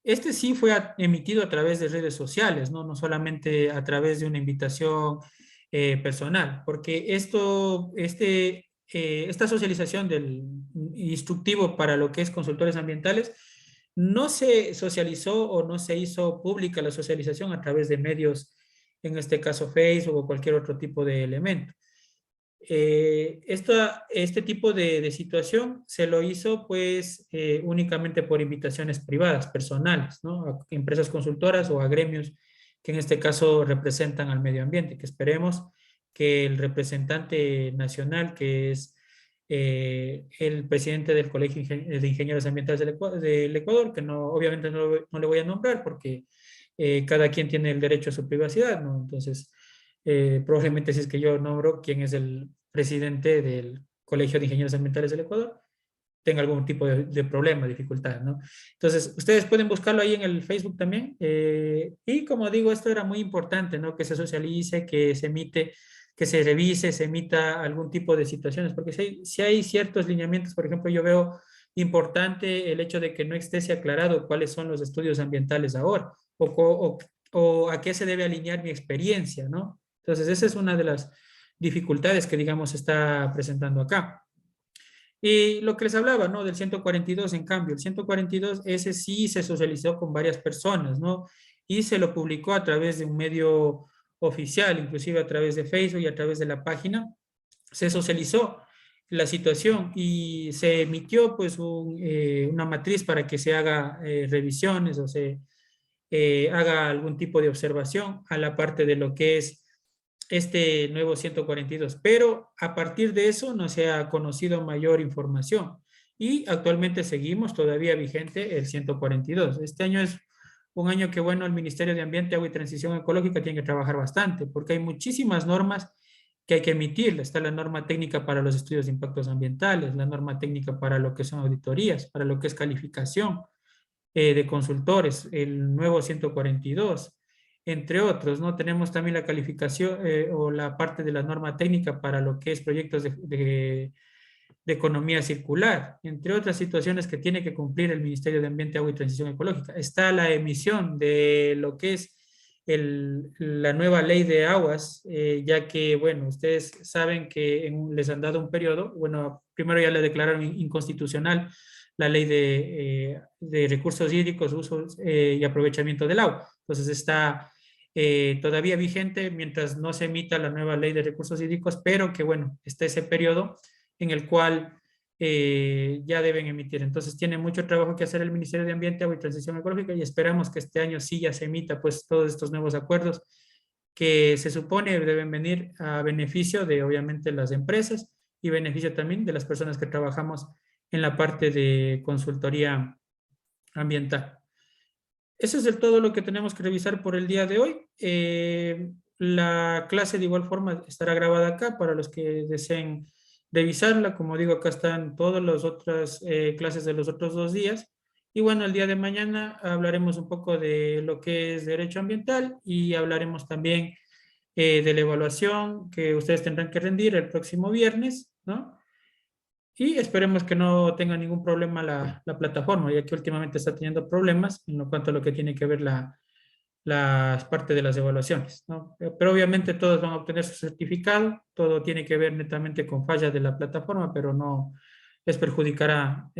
este sí fue emitido a través de redes sociales, ¿no? No solamente a través de una invitación personal, porque esta socialización del instructivo para lo que es consultores ambientales no se socializó o no se hizo pública la socialización a través de medios, en este caso Facebook o cualquier otro tipo de elemento. Este tipo de situación se lo hizo pues únicamente por invitaciones privadas, personales, ¿no? A empresas consultoras o a gremios que en este caso representan al medio ambiente, que esperemos que el representante nacional, que es el presidente del Colegio de Ingenieros Ambientales del Ecuador, que no, obviamente no le voy a nombrar porque cada quien tiene el derecho a su privacidad, ¿no? Entonces, probablemente si es que yo nombro quién es el presidente del Colegio de Ingenieros Ambientales del Ecuador, tenga algún tipo de problema, dificultad, ¿no? Entonces, ustedes pueden buscarlo ahí en el Facebook también. Y como digo, esto era muy importante, ¿no? Que se socialice, que se emite, que se revise, se emita algún tipo de situaciones, porque si hay ciertos lineamientos, por ejemplo, yo veo importante el hecho de que no esté aclarado cuáles son los estudios ambientales ahora, o a qué se debe alinear mi experiencia, ¿no? Entonces, esa es una de las dificultades que, digamos, se está presentando acá. Y lo que les hablaba, ¿no? Del 142, en cambio, el 142, ese sí se socializó con varias personas, ¿no? Y se lo publicó a través de un medio oficial, inclusive a través de Facebook y a través de la página. Se socializó la situación y se emitió, pues, una matriz para que se haga revisiones o se haga algún tipo de observación a la parte de lo que es este nuevo 142, pero a partir de eso no se ha conocido mayor información y actualmente seguimos todavía vigente el 142. Este año es un año que, bueno, el Ministerio de Ambiente, Agua y Transición Ecológica tiene que trabajar bastante porque hay muchísimas normas que hay que emitir. Está la norma técnica para los estudios de impactos ambientales, la norma técnica para lo que son auditorías, para lo que es calificación de consultores, el nuevo 142, entre otros, ¿no? Tenemos también la calificación o la parte de la norma técnica para lo que es proyectos de economía circular, entre otras situaciones que tiene que cumplir el Ministerio de Ambiente, Agua y Transición Ecológica. Está la emisión de lo que es la nueva ley de aguas, ya que, bueno, ustedes saben que les han dado un periodo, bueno, primero ya le declararon inconstitucional la ley de recursos hídricos, uso y aprovechamiento del agua. Entonces está todavía vigente mientras no se emita la nueva ley de recursos hídricos, pero que, bueno, está ese periodo en el cual ya deben emitir. Entonces tiene mucho trabajo que hacer el Ministerio de Ambiente, Agua y Transición Ecológica y esperamos que este año sí ya se emita pues todos estos nuevos acuerdos que se supone deben venir a beneficio de obviamente las empresas y beneficio también de las personas que trabajamos en la parte de consultoría ambiental. Eso es todo lo que tenemos que revisar por el día de hoy. La clase de igual forma estará grabada acá para los que deseen revisarla. Como digo, acá están todas las otras clases de los otros 2 días. Y bueno, el día de mañana hablaremos un poco de lo que es derecho ambiental y hablaremos también de la evaluación que ustedes tendrán que rendir el próximo viernes, ¿no? Y esperemos que no tenga ningún problema la plataforma, ya que últimamente está teniendo problemas en cuanto a lo que tiene que ver las partes de las evaluaciones, ¿no? Pero obviamente todos van a obtener su certificado, todo tiene que ver netamente con fallas de la plataforma, pero no les perjudicará,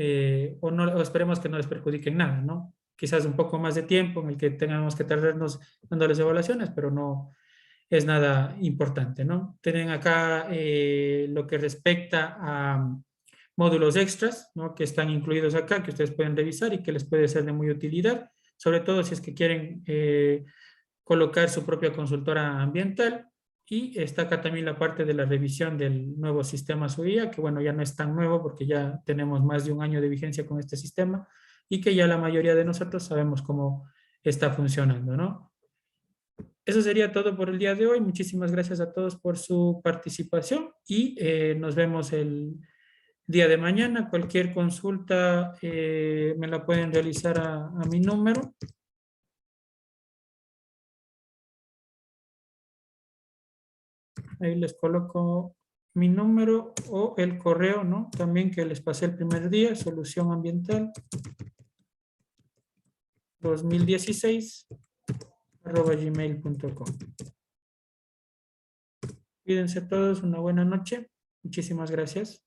o esperemos que no les perjudique en nada, ¿no? Quizás un poco más de tiempo en el que tengamos que tardarnos dando las evaluaciones, pero no es nada importante, ¿no? Tienen acá lo que respecta a módulos extras, ¿no? Que están incluidos acá, que ustedes pueden revisar y que les puede ser de muy utilidad, sobre todo si es que quieren colocar su propia consultora ambiental. Y está acá también la parte de la revisión del nuevo sistema SUIA, que bueno, ya no es tan nuevo porque ya tenemos más de un año de vigencia con este sistema y que ya la mayoría de nosotros sabemos cómo está funcionando, ¿no? Eso sería todo por el día de hoy. Muchísimas gracias a todos por su participación y nos vemos el día de mañana. Cualquier consulta me la pueden realizar a mi número. Ahí les coloco mi número o el correo, ¿no? También que les pasé el primer día, solución ambiental 2016@gmail.com. Cuídense todos, una buena noche. Muchísimas gracias.